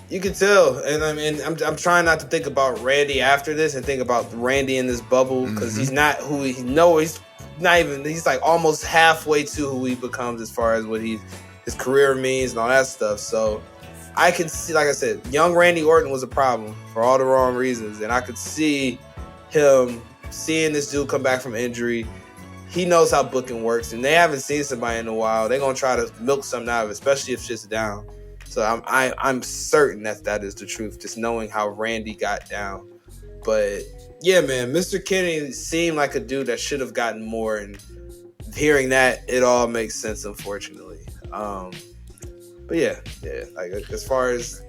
You can tell, and I mean, I'm trying not to think about Randy after this and think about Randy in this bubble, because he's not who he's not even. He's like almost halfway to who he becomes as far as what his career means and all that stuff. So I can see, like I said, young Randy Orton was a problem for all the wrong reasons, and I could see him seeing this dude come back from injury. He knows how booking works, and they haven't seen somebody in a while. They're gonna try to milk something out of it, especially if shit's down. So I'm certain that is the truth, just knowing how Randy got down. But yeah, man, Mr. Kennedy seemed like a dude that should have gotten more, and hearing that, it all makes sense, unfortunately. But yeah, like as far as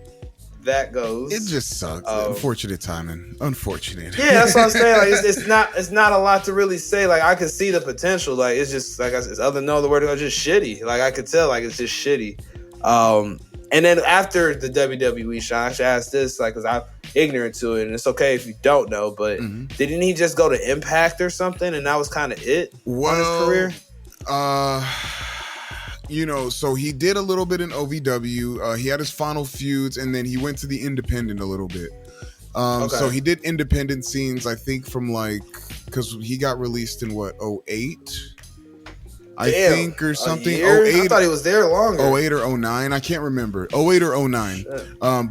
that goes, it just sucks. Unfortunate timing. Unfortunate. Yeah, that's what I'm saying. Like it's not a lot to really say. Like I could see the potential. Like it's just like it's other than no other word, it's just shitty. Like I could tell, like it's just shitty. And then after the WWE shot, I should ask this, like, because I'm ignorant to it, and it's okay if you don't know, but didn't he just go to Impact or something, and that was kind of it on his career? So he did a little bit in OVW. He had his final feuds, and then he went to the independent a little bit. So he did independent scenes, I think, from because he got released in 2008? I think, or something. 08, I thought he was there longer. 08 or 09, I can't remember. 08 or 09.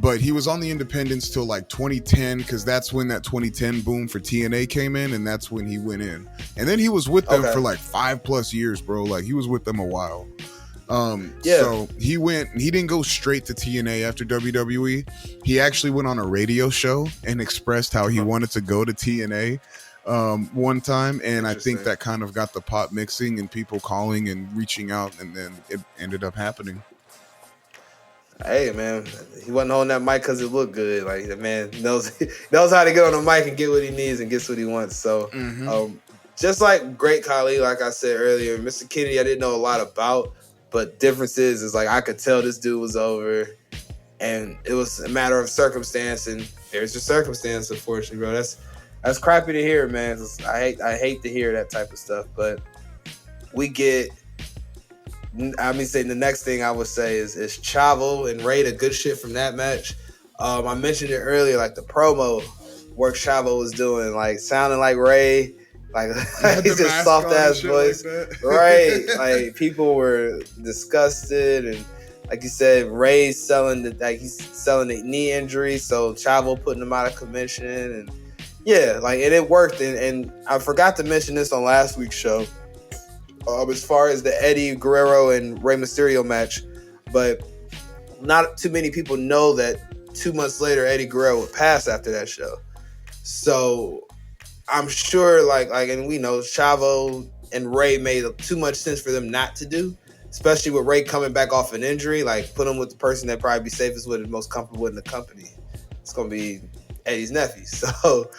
But he was on the independents till 2010, because that's when that 2010 boom for TNA came in, and that's when he went in. And then he was with them for 5+ years, bro. Like he was with them a while. So he didn't go straight to TNA after WWE. He actually went on a radio show and expressed how he wanted to go to TNA one time, and I think that kind of got the pot mixing and people calling and reaching out, and then it ended up happening. Hey man, he wasn't holding that mic because it looked good. Like the man knows how to get on the mic and get what he needs and gets what he wants. So just like Great Khali, like I said earlier, Mr. Kennedy I didn't know a lot about, but difference is like I could tell this dude was over, and it was a matter of circumstance, and there's your circumstance, unfortunately, bro. That's crappy to hear, man. I hate to hear that type of stuff, but the next thing I would say is Chavo and Rey, the good shit from that match. I mentioned it earlier, like the promo work Chavo was doing, like sounding like Rey, like he's just soft ass voice, right? Like people were disgusted, and like you said, Rey's selling the knee injury, so Chavo putting him out of commission, and yeah, like and it worked, and I forgot to mention this on last week's show. As far as the Eddie Guerrero and Rey Mysterio match, but not too many people know that 2 months later Eddie Guerrero would pass after that show. So I'm sure, and we know Chavo and Rey made too much sense for them not to do, especially with Rey coming back off an injury. Like put him with the person that probably be safest with and most comfortable in the company. It's gonna be Eddie's nephew. So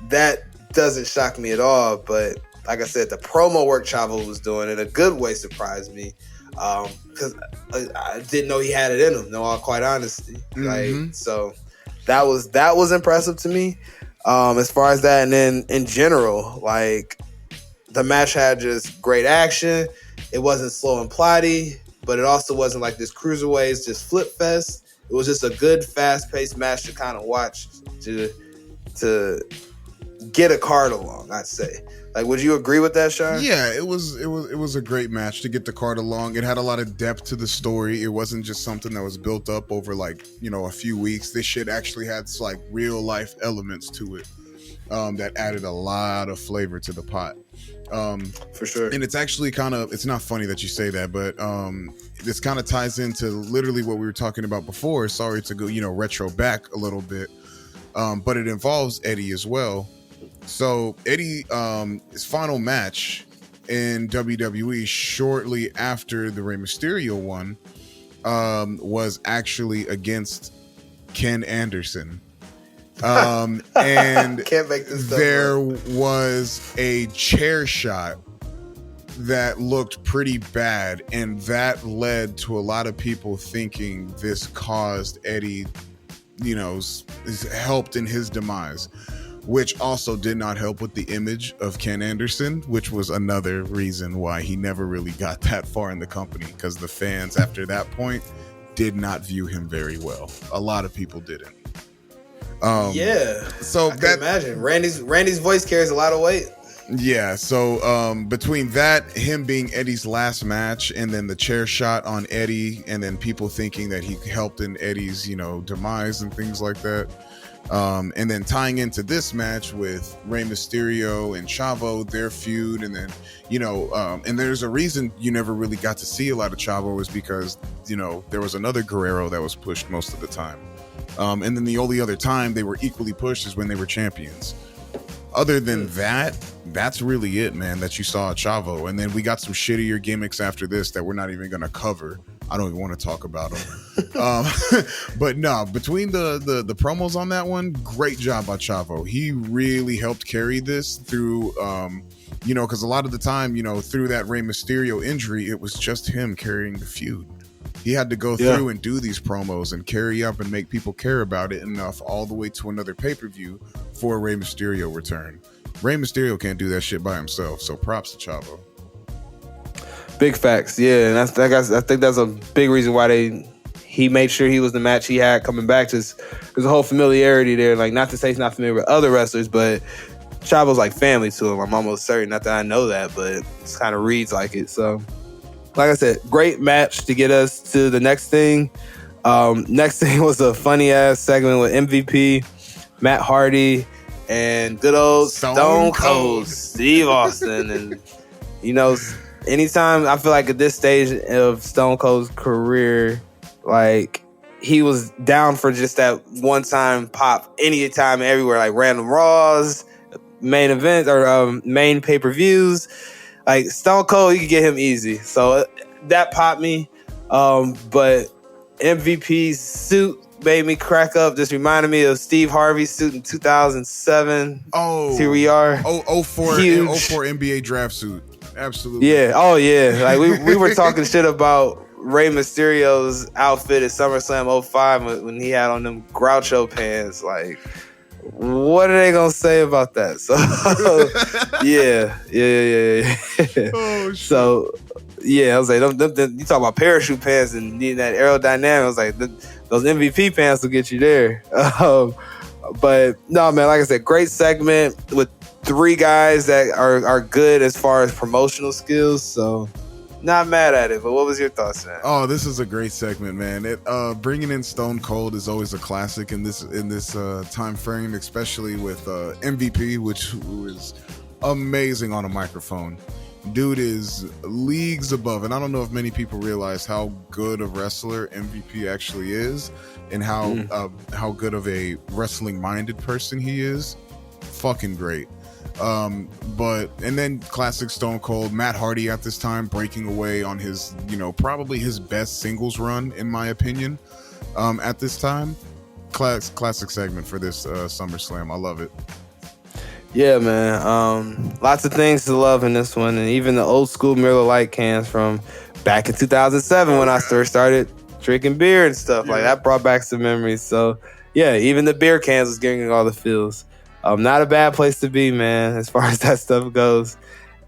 that doesn't shock me at all, but. Like I said, the promo work Chavo was doing in a good way surprised me, because I didn't know he had it in him. No, all quite honesty, so that was impressive to me. As far as that, and then in general, like the match had just great action. It wasn't slow and plotty, but it also wasn't like this cruiserweights just flip fest. It was just a good, fast-paced match to kind of watch to get a card along, I'd say. Like, would you agree with that, Sean? Yeah, it was a great match to get the card along. It had a lot of depth to the story. It wasn't just something that was built up over like, a few weeks. This shit actually had like real life elements to it that added a lot of flavor to the pot. For sure. And it's actually it's not funny that you say that, but this kind of ties into literally what we were talking about before. Sorry to go, retro back a little bit. But it involves Eddie as well. So Eddie, his final match in WWE shortly after the Rey Mysterio one, was actually against Ken Anderson. And can't make this stuff there up. was a chair shot that looked pretty bad, and that led to a lot of people thinking this caused Eddie, helped in his demise, which also did not help with the image of Ken Anderson, which was another reason why he never really got that far in the company, because the fans after that point did not view him very well. A lot of people didn't. So I can imagine Randy's voice carries a lot of weight. Yeah, so between that, him being Eddie's last match, and then the chair shot on Eddie, and then people thinking that he helped in Eddie's, demise and things like that, and then tying into this match with Rey Mysterio and Chavo, their feud, and then and there's a reason you never really got to see a lot of Chavo was because there was another Guerrero that was pushed most of the time. And then the only other time they were equally pushed is when they were champions. Other than that, that's really it, man, that you saw at Chavo. And then we got some shittier gimmicks after this that we're not even going to cover. I don't even want to talk about them. But no, between the promos on that one, great job by Chavo. He really helped carry this through, because a lot of the time, through that Rey Mysterio injury, it was just him carrying the feud. He had to go through and do these promos and carry up and make people care about it enough all the way to another pay-per-view for a Rey Mysterio return. Rey Mysterio can't do that shit by himself, so props to Chavo. Big facts, yeah, and I think that's a big reason why he made sure he was the match he had coming back. Just there's a whole familiarity there. Like, not to say he's not familiar with other wrestlers, but Chavo's like family to him. I'm almost certain, not that I know that, but it kind of reads like it. So, like I said, great match to get us to the next thing. Next thing was a funny ass segment with MVP, Matt Hardy, and good old Stone Cold Steve Austin. And anytime I feel like at this stage of Stone Cold's career, like he was down for just that one time pop anytime, everywhere, like random Raws, main events or main pay-per-views. Like Stone Cold, you could get him easy. So that popped me. But MVP's suit made me crack up. Just reminded me of Steve Harvey's suit in 2007. Oh, here we are. 04 NBA draft suit. Absolutely. Yeah. Oh, yeah. Like we were talking shit about Rey Mysterio's outfit at SummerSlam 05 when he had on them Groucho pants. Like, what are they gonna say about that? So yeah. Oh, so yeah, I was like, you talk about parachute pants and needing that aerodynamic. I was like, those MVP pants will get you there. But no, man, like I said, great segment with three guys that are good as far as promotional skills. So not mad at it. But what was your thoughts, man? Oh, this is a great segment, man. Bringing in Stone Cold is always a classic in this time frame, especially with MVP, who is amazing on a microphone. Dude is leagues above, and I don't know if many people realize how good a wrestler MVP actually is, and how good of a wrestling-minded person he is. Fucking great. And then classic Stone Cold, Matt Hardy at this time breaking away on his, probably his best singles run in my opinion. At this time, classic segment for this SummerSlam. I love it. Yeah, man. Lots of things to love in this one, and even the old school Miller Lite cans from back in 2007 when I first started drinking beer and stuff like that brought back some memories. So yeah, even the beer cans was getting all the feels. Not a bad place to be, man, as far as that stuff goes.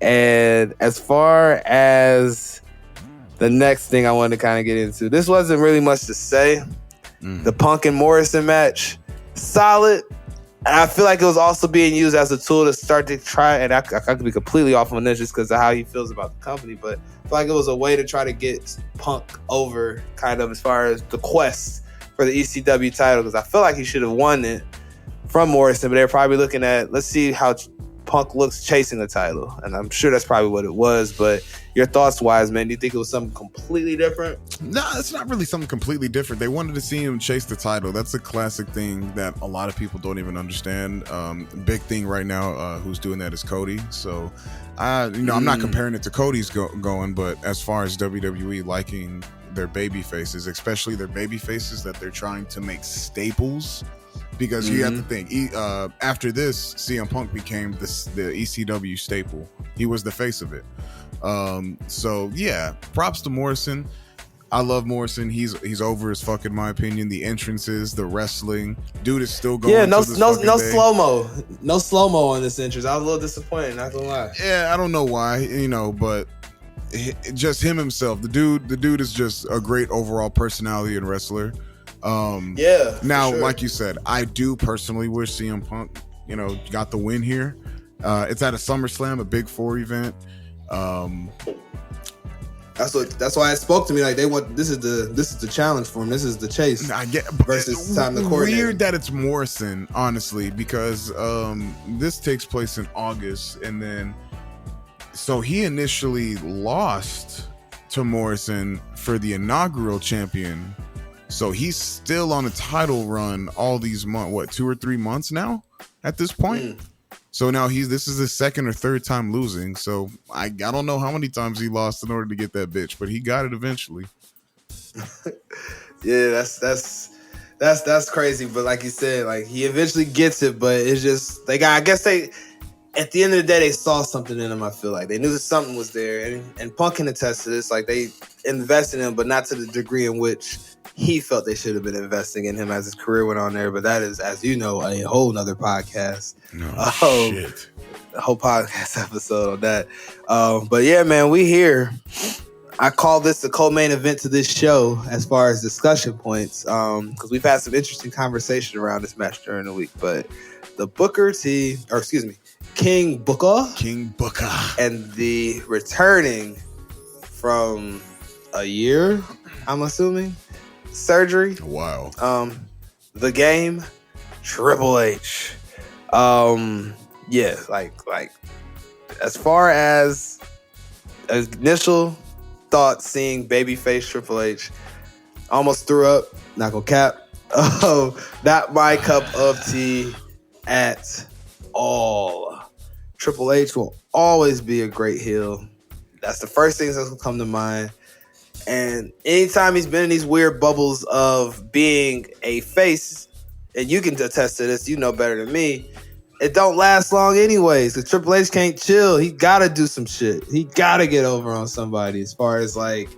And as far as the next thing I wanted to kind of get into, this wasn't really much to say. The Punk and Morrison match, solid. And I feel like it was also being used as a tool to start to try, and I could be completely off on this just because of how he feels about the company, but I feel like it was a way to try to get Punk over, kind of as far as the quest for the ECW title, because I feel like he should have won it from Morrison, but they're probably looking at, let's see how Punk looks chasing the title, and I'm sure that's probably what it was. But your thoughts wise, man, do you think it was something completely different? No, it's not really something completely different. They wanted to see him chase the title. That's a classic thing that a lot of people don't even understand. Big thing right now, who's doing that is Cody. So I'm not comparing it to Cody's going, but as far as WWE liking their baby faces, especially their baby faces that they're trying to make staples, because you have to think, after this, CM Punk became the ECW staple. He was the face of it. So yeah, props to Morrison. I love Morrison. He's over as fuck, in my opinion. The entrances, the wrestling, dude is still going. Yeah, no slow mo, no slow mo on this entrance. I was a little disappointed, not gonna lie. Yeah, I don't know why, but just him himself, the dude is just a great overall personality and wrestler. Now, sure, like you said, I do personally wish CM Punk, got the win here. It's at a SummerSlam, a Big Four event. That's why it spoke to me. Like, they want, this is the challenge for him. This is the chase. I get versus time to coordinate. Weird that it's Morrison, honestly, because this takes place in August, and then so he initially lost to Morrison for the inaugural champion. So he's still on a title run all these months. 2 or 3 months now at this point? So now this is his second or third time losing. So I don't know how many times he lost in order to get that bitch, but he got it eventually. Yeah, that's crazy. But like you said, like, he eventually gets it, but it's just, at the end of the day, they saw something in him. I feel like they knew that something was there, and Punk can attest to this. Like, they invested in him, but not to the degree in which he felt they should have been investing in him as his career went on there. But that is, as you know, a whole nother podcast. Shit. A whole podcast episode on that. But yeah, man, we here. I call this the co-main event to this show as far as discussion points, because we've had some interesting conversation around this match during the week. But the King Booker, and the returning from a year, I'm assuming, surgery. Wow. The Game, Triple H. Yeah, like as far as initial thoughts seeing babyface Triple H, almost threw up, not gonna cap. Not my cup of tea at all. Triple H will always be a great heel. That's the first thing that's gonna come to mind. And anytime he's been in these weird bubbles of being a face, and you can attest to this, you know better than me, it don't last long anyways. Because Triple H can't chill. He gotta do some shit. He gotta get over on somebody, as far as like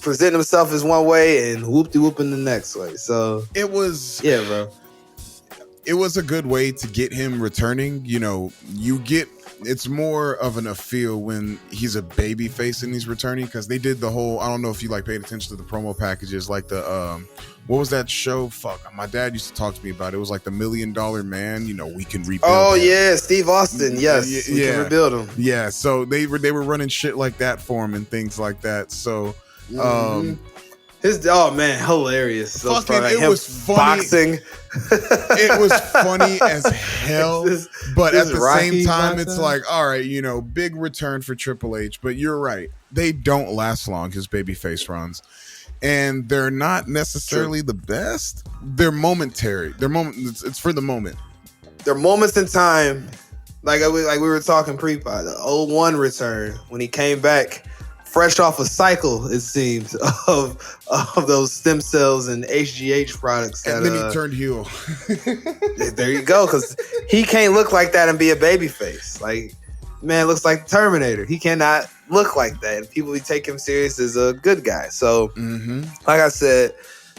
presenting himself as one way and whoop-de-whoop in the next way. So it was, yeah, bro. It was a good way to get him returning. It's more of a feel when he's a baby face and he's returning, because they did the whole, I don't know if you paid attention to the promo packages, like the what was that show? Fuck, my dad used to talk to me about it. It was like the $1 Million Man. We can rebuild. Oh him. Yeah, Steve Austin. Yes, we can rebuild him. Yeah, so they were running shit like that for him and things like that. So hilarious. It was funny. Boxing. It was funny as hell. But at the same time, it's like, all right, big return for Triple H. But you're right. They don't last long, his babyface runs. And they're not necessarily the best. They're momentary. It's for the moment. They're moments in time. Like we were talking pre-pod, the 01 return, when he came back fresh off a cycle, it seems, of those stem cells and HGH products. And then he turned heel. There you go, because he can't look like that and be a babyface. Like, man looks like Terminator. He cannot look like that, and people take him serious as a good guy. So, like I said,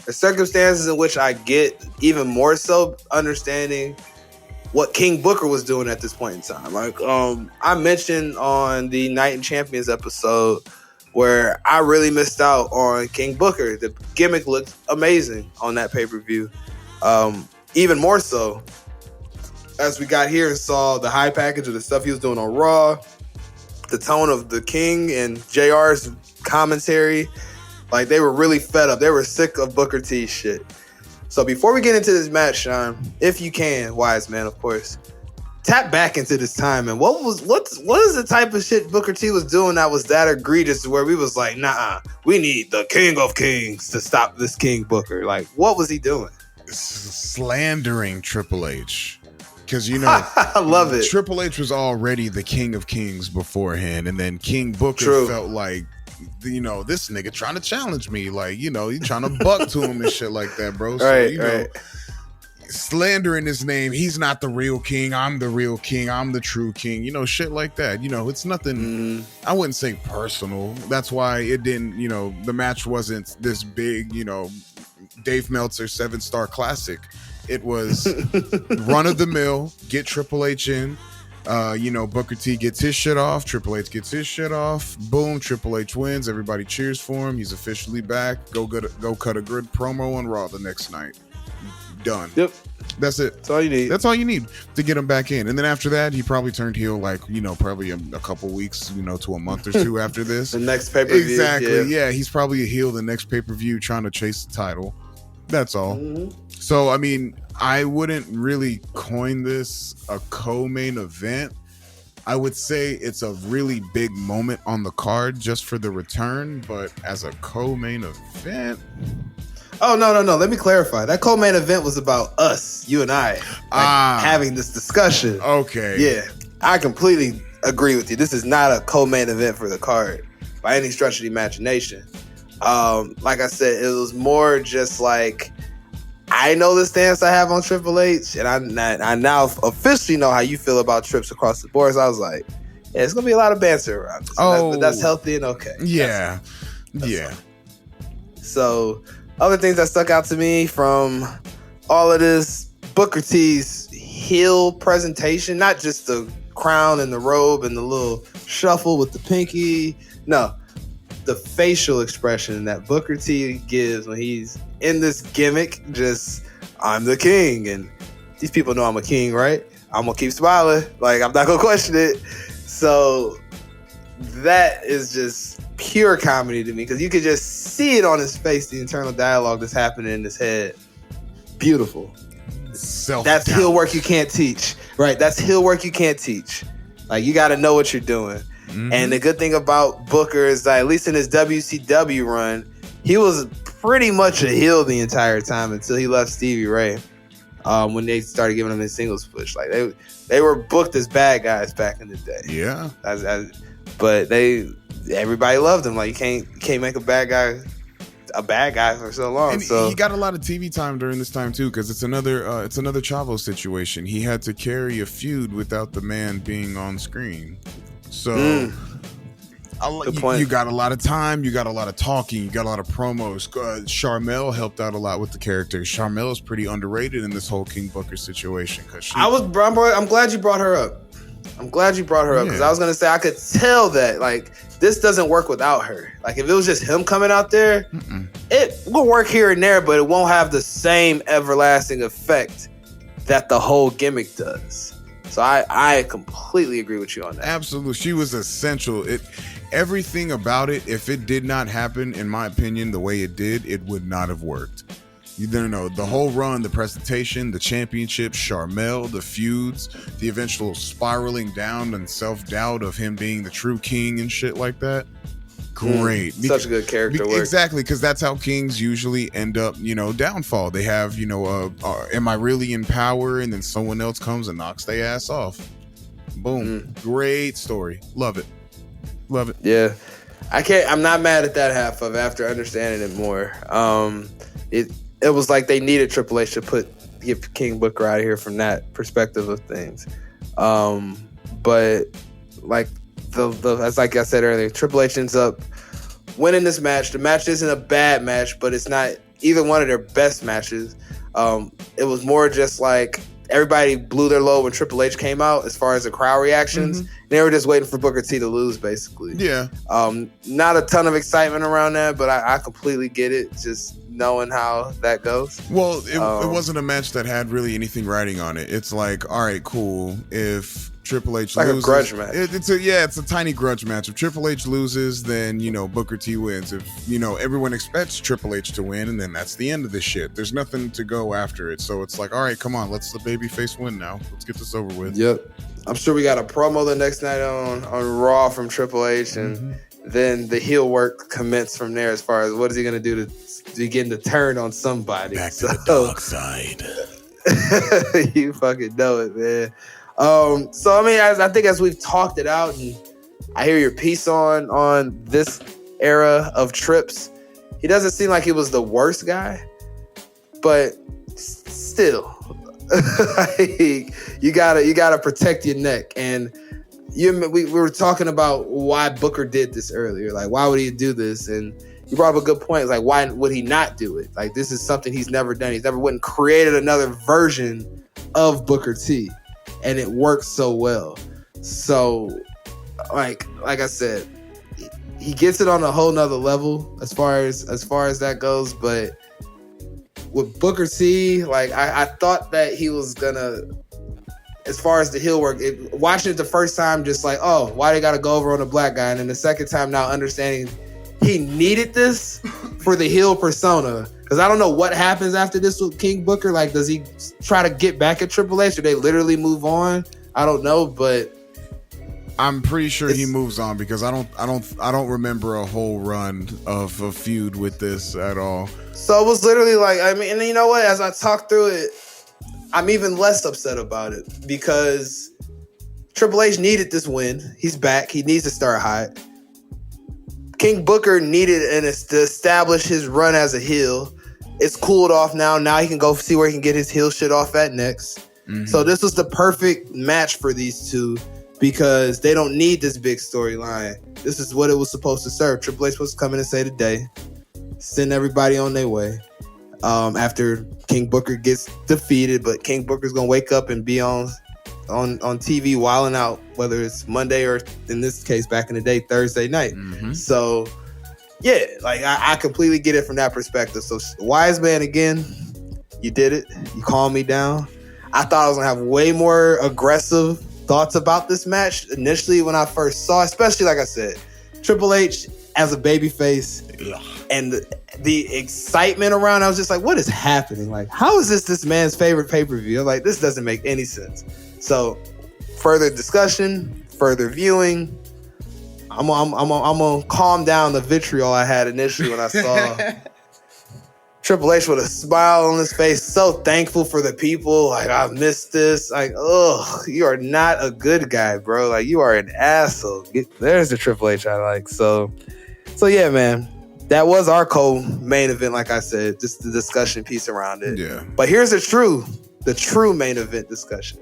the circumstances in which I get even more so understanding what King Booker was doing at this point in time. Like I mentioned on the Night in Champions episode where I really missed out on King Booker. The gimmick looked amazing on that pay-per-view. Even more so as we got here and saw the high package of the stuff he was doing on Raw, the tone of the King and JR's commentary. Like, they were really fed up. They were sick of Booker T's shit. So before we get into this match, Sean, if you can, wise man, of course, tap back into this time. And what is the type of shit Booker T was doing that was that egregious where we was like, nah, we need the King of Kings to stop this King Booker? Like, what was he doing? Slandering Triple H. Because, you know, I love it. Triple H was already the King of Kings beforehand. And then King Booker felt like, you know, this nigga trying to challenge me. Like, you know, he trying to buck to him and shit like that, bro. So, you know, slandering his name. He's not the real king. I'm the real king. I'm the true king. You know, shit like that. You know, it's nothing, I wouldn't say personal. That's why it didn't, you know, the match wasn't this big, you know, Dave Meltzer 7-star classic. It was run of the mill, get Triple H in. You know, Booker T gets his shit off. Triple H gets his shit off. Boom, Triple H wins. Everybody cheers for him. He's officially back. Go cut a good promo on Raw the next night. Done. Yep. That's it. That's all you need. That's all you need to get him back in. And then after that, he probably turned heel, like, you know, probably a couple weeks, you know, to a month or two after this. The next pay-per-view. Exactly. Yeah, he's probably a heel the next pay-per-view trying to chase the title. That's all. Mm-hmm. So, I mean, I wouldn't really coin this a co-main event. I would say it's a really big moment on the card just for the return, but as a co-main event... Oh, no. Let me clarify. That co-main event was about us, you and I, having this discussion. Okay. Yeah, I completely agree with you. This is not a co-main event for the card by any stretch of the imagination. Like I said, it was more just like, I know the stance I have on Triple H, and I now officially know how you feel about trips across the board. So I was like, yeah, it's going to be a lot of banter around this. But that's healthy and okay. Yeah. That's fine. So, other things that stuck out to me from all of this, Booker T's heel presentation, not just the crown and the robe and the little shuffle with the pinky. No, the facial expression that Booker T gives when he's in this gimmick, just, I'm the king. And these people know I'm a king, right? I'm going to keep smiling. Like, I'm not going to question it. So that is just pure comedy to me, because you could just see it on his face, the internal dialogue that's happening in his head. Beautiful. That's heel work you can't teach. Right, that's heel work you can't teach. Like, you got to know what you're doing. Mm-hmm. And the good thing about Booker is that, at least in his WCW run, he was pretty much a heel the entire time until he left Stevie Ray. When they started giving him his singles push, like they were booked as bad guys back in the day. Yeah, but everybody loved him. Like, you can't make a bad guy for so long. And so he got a lot of TV time during this time too, because it's another Chavo situation. He had to carry a feud without the man being on screen. So you got a lot of time, you got a lot of talking, you got a lot of promos. Charmel helped out a lot with the character. Charmel is pretty underrated in this whole King Booker situation. I'm glad you brought her up. Because I was gonna say, I could tell that, like, this doesn't work without her. Like, if it was just him coming out there, it will work here and there, but it won't have the same everlasting effect that the whole gimmick does. So I completely agree with you on that. Absolutely. She was essential. Everything about it, if it did not happen, in my opinion, the way it did, it would not have worked. You don't know, the whole run, the presentation, the championship, Charmel, the feuds, the eventual spiraling down and self-doubt of him being the true king and shit like that. Great. Such a good character work. Exactly, because that's how kings usually end up, you know, downfall. They have, you know, am I really in power? And then someone else comes and knocks their ass off. Boom. Great story. Love it. Yeah. I'm not mad at that half of it after understanding it more. It was like they needed Triple H to get King Booker out of here from that perspective of things. But like as like I said earlier, Triple H ends up winning this match. The match isn't a bad match, but it's not either one of their best matches. It was more just like everybody blew their load when Triple H came out as far as the crowd reactions. They were just waiting for Booker T to lose, basically. Yeah. Not a ton of excitement around that, but I completely get it, just knowing how that goes. Well, it wasn't a match that had really anything riding on it. It's like, all right, cool. If Triple H loses, a grudge match. It's a tiny grudge match. If Triple H loses, then Booker T wins. If everyone expects Triple H to win, and then that's the end of this shit. There's nothing to go after it. So it's like, all right, come on, let's the babyface win now. Let's get this over with. Yep. I'm sure we got a promo the next night on Raw from Triple H, and then the heel work commenced from there. As far as what is he going to do to begin to turn on somebody? Back to the dark side. You fucking know it, man. So I mean, I think as we've talked it out, and I hear your piece on this era of Trips, he doesn't seem like he was the worst guy, but still, you gotta protect your neck. And we were talking about why Booker did this earlier. Like, why would he do this? And you brought up a good point. It's like, why would he not do it? Like, this is something he's never done. He's never went and created another version of Booker T, and it works so well. So, like I said, he gets it on a whole nother level as far as that goes. But with Booker T, like I thought that he was gonna, as far as the heel work, watching it the first time, just like, oh, why they gotta go over on the black guy, and then the second time now understanding he needed this for the heel persona. Because I don't know what happens after this with King Booker. Like, does he try to get back at Triple H, or they literally move on? I don't know, but I'm pretty sure he moves on, because I don't remember a whole run of a feud with this at all. So it was literally like, I mean, and you know what? As I talk through it, I'm even less upset about it, because Triple H needed this win. He's back. He needs to start hot. King Booker needed to establish his run as a heel. It's cooled off now. Now he can go see where he can get his heel shit off at next. So this was the perfect match for these two, because they don't need this big storyline. This is what it was supposed to serve. Triple H was coming to say the day, send everybody on their way. After King Booker gets defeated, but King Booker's gonna wake up and be on TV wilding out, whether it's Monday or, in this case, back in the day, Thursday night. So yeah, like I completely get it from that perspective. So Wise Man, again, you did it. You calmed me down. I thought I was gonna have way more aggressive thoughts about this match initially when I first saw it, especially, like I said, Triple H as a babyface, and the excitement around. I was just like, what is happening? Like, how is this man's favorite pay-per-view? I'm like, this doesn't make any sense. So further discussion, further viewing, I'm gonna calm down the vitriol I had initially when I saw Triple H with a smile on his face, so thankful for the people. Like, I missed this. Like, you are not a good guy, bro. Like, you are an asshole. There's the Triple H I like. So yeah, man. That was our co-main event, like I said, just the discussion piece around it. Yeah. But here's the true main event discussion.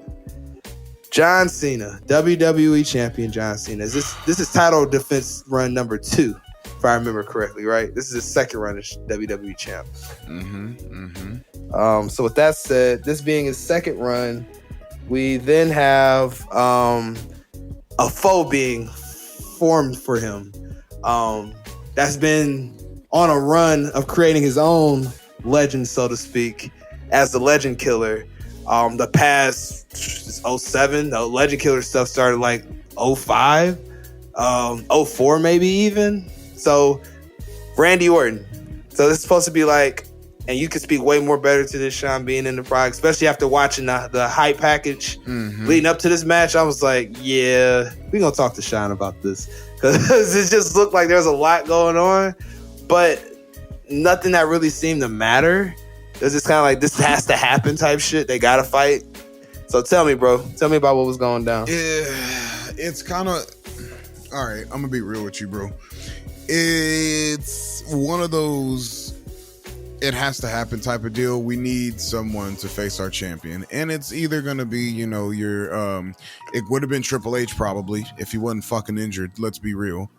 John Cena, WWE champion John Cena. This is title defense run number 2, if I remember correctly, right? This is his second run as WWE champ. So with that said, this being his second run, we then have a foe being formed for him. That's been on a run of creating his own legend, so to speak, as the Legend Killer. The past 07, the Legend Killer stuff started like 05, 04 maybe even. So Randy Orton. So this is supposed to be like, and you can speak way more better to this, Sean, being in the product, especially after watching the hype package leading up to this match. I was like, yeah, we're going to talk to Sean about this, because it just looked like there's a lot going on, but nothing that really seemed to matter. It was just kind of like, this has to happen type shit. They got to fight. So tell me, bro. Tell me about what was going down. Yeah, it's kind of... All right, I'm going to be real with you, bro. It's one of those it has to happen type of deal. We need someone to face our champion. And it's either going to be, your... it would have been Triple H probably if he wasn't fucking injured. Let's be real.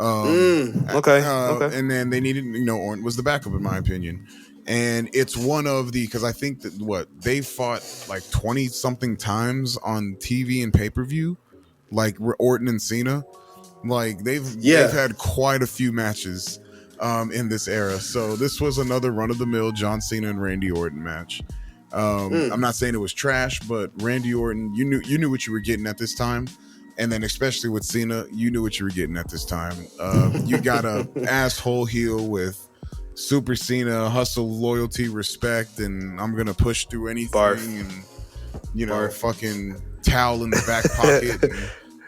Okay. And then they needed, Orton was the backup in my opinion. And it's one of the, because I think that they fought like 20 something times on TV and pay-per-view, like Orton and Cena. Like they've had quite a few matches in this era. So this was another run-of-the-mill John Cena and Randy Orton match. I'm not saying it was trash, but Randy Orton, you knew what you were getting at this time. And then especially with Cena, you knew what you were getting at this time. You got a asshole heel with Super Cena, hustle, loyalty, respect, and I'm gonna push through anything. Barf. And fucking towel in the back pocket.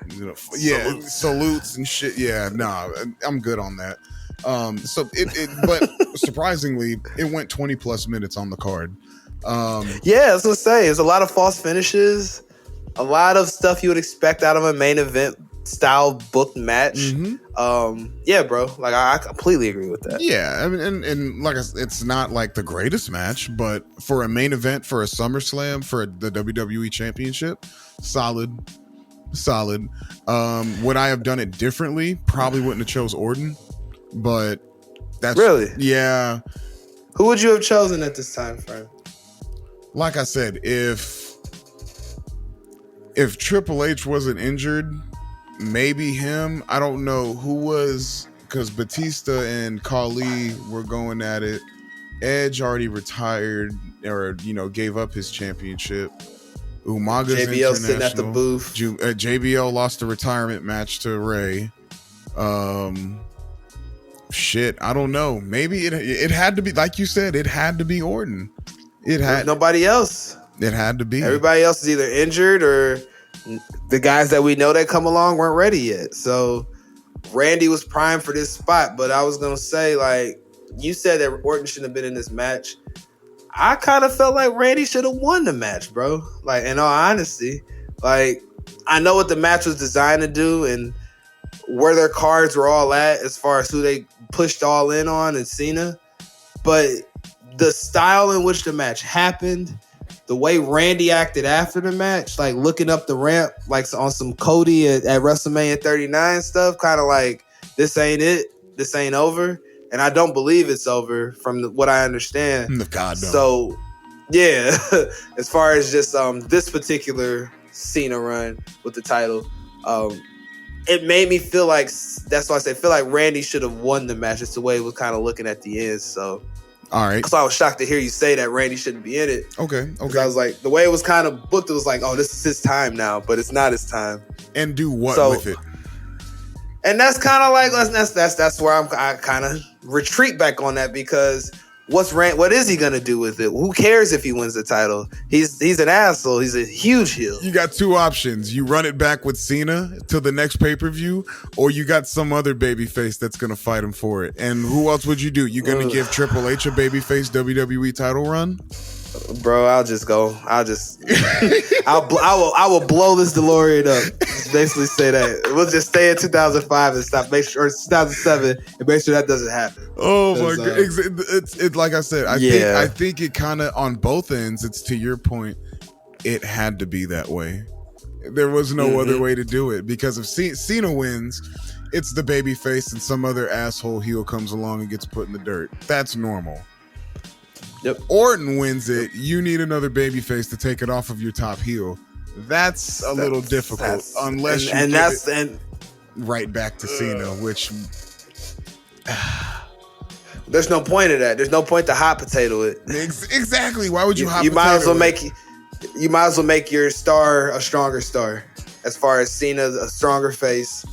And, salutes and shit. Yeah, nah, I'm good on that. But surprisingly, it went 20 plus minutes on the card. I was gonna say, it's a lot of false finishes, a lot of stuff you would expect out of a main event style booked match. Bro, like I completely agree with that. Yeah, I mean, and like it's not like the greatest match, but for a main event, for a SummerSlam, for the WWE Championship, solid. Would I have done it differently? Probably wouldn't have chose Orton, but that's really, yeah. Who would you have chosen at this time frame? Like I said, if Triple H wasn't injured, maybe him. I don't know who was, because Batista and Khali were going at it. Edge already retired, or gave up his championship. Umaga's JBL sitting at the booth. JBL lost the retirement match to Ray. Shit, I don't know. Maybe it had to be, like you said, it had to be Orton. There's nobody else. It had to be. Everybody else is either injured or the guys that we know that come along weren't ready yet. So Randy was primed for this spot. But I was going to say, like, you said that Orton shouldn't have been in this match. I kind of felt like Randy should have won the match, bro. Like, in all honesty, like, I know what the match was designed to do and where their cards were all at as far as who they pushed all in on and Cena. But the style in which the match happened, the way Randy acted after the match, like looking up the ramp, like on some Cody at WrestleMania 39 stuff, kind of like, this ain't it. This ain't over. And I don't believe it's over from what I understand. God, no. So, yeah, as far as just this particular Cena run with the title, it made me feel like, that's why I say, feel like Randy should have won the match. It's the way it was kind of looking at the end. So, all right. So I was shocked to hear you say that Randy shouldn't be in it. Okay. I was like, the way it was kind of booked, it was like, oh, this is his time now, but it's not his time. And do what with it? And that's kind of like, that's where I kind of retreat back on that, because what is he gonna do with it? Who cares if he wins the title? He's an asshole. He's a huge heel. You got two options. You run it back with Cena to the next pay-per-view, or you got some other babyface that's gonna fight him for it. And who else would you do? You gonna give Triple H a babyface WWE title run? Bro, I will blow this DeLorean up. Just basically say that. We'll just stay in 2005 and stop, or 2007, and make sure that doesn't happen. Oh my god! It's like I said. I think it kind of on both ends. It's to your point. It had to be that way. There was no other way to do it, because if Cena wins, it's the baby face and some other asshole heel comes along and gets put in the dirt. That's normal. Yep. Orton wins it. You need another babyface to take it off of your top heel. That's a little difficult, unless you get right back to Cena, which there's no point of that. There's no point to hot potato it. Exactly. Why would you hot potato it? You might as well make your star a stronger star. As far as Cena's a stronger face,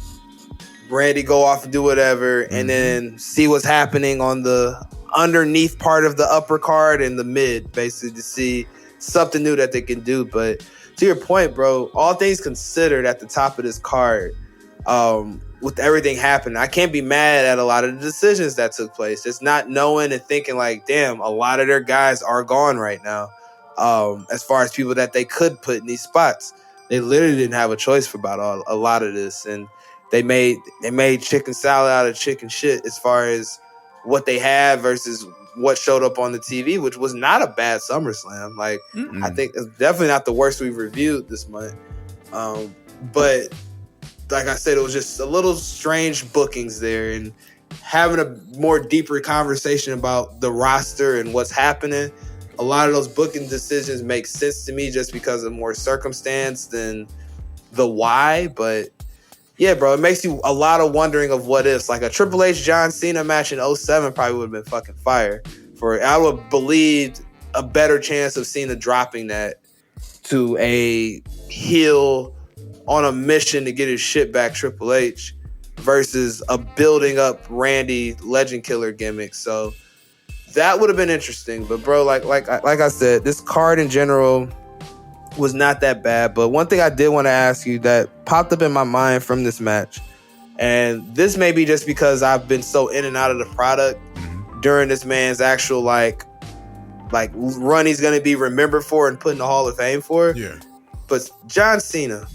Randy go off and do whatever, and then see what's happening on the underneath part of the upper card and the mid, basically, to see something new that they can do. But to your point, bro, all things considered, at the top of this card, with everything happening, I can't be mad at a lot of the decisions that took place. Just not knowing and thinking like, damn, a lot of their guys are gone right now. As far as people that they could put in these spots, they literally didn't have a choice for about a lot of this, and they made chicken salad out of chicken shit as far as what they had versus what showed up on the TV, which was not a bad SummerSlam. Like, I think it's definitely not the worst we've reviewed this month. But like I said, it was just a little strange bookings there, and having a more deeper conversation about the roster and what's happening, a lot of those booking decisions make sense to me just because of more circumstance than the why. But yeah, bro, it makes you a lot of wondering of what ifs. Like a Triple H John Cena match in 2007 probably would have been fucking fire. I would have believed a better chance of Cena dropping that to a heel on a mission to get his shit back Triple H versus a building up Randy Legend Killer gimmick. So that would have been interesting. But bro, like I said, this card in general was not that bad. But one thing I did want to ask you that popped up in my mind from this match, and this may be just because I've been so in and out of the product during this man's actual like run he's going to be remembered for and put in the Hall of Fame for. Yeah. But John Cena,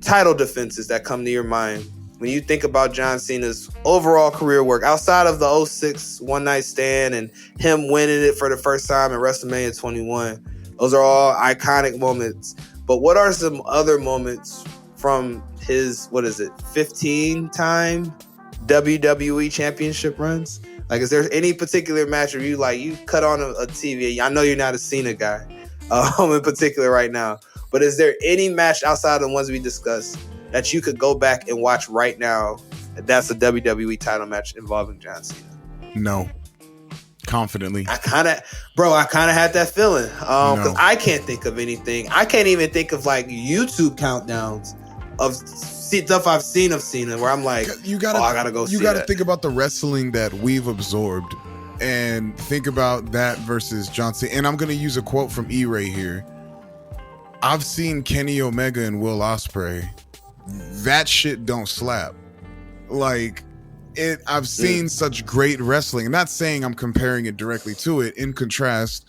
title defenses that come to your mind when you think about John Cena's overall career work outside of the 2006 One Night Stand and him winning it for the first time in WrestleMania 21. Those are all iconic moments. But what are some other moments from his, 15-time WWE championship runs? Like, is there any particular match where you cut on a TV? I know you're not a Cena guy in particular right now, but is there any match outside of the ones we discussed that you could go back and watch right now that's a WWE title match involving John Cena? No. Confidently. I kind of had that feeling because I can't think of anything. I can't even think of like YouTube countdowns of stuff I've seen of Cena where I'm like, I gotta go see that. You gotta think about the wrestling that we've absorbed and think about that versus John Cena. And I'm gonna use a quote from E-Ray here. I've seen Kenny Omega and Will Ospreay. That shit don't slap. Like, I've seen such great wrestling. I'm not saying I'm comparing it directly to it. In contrast,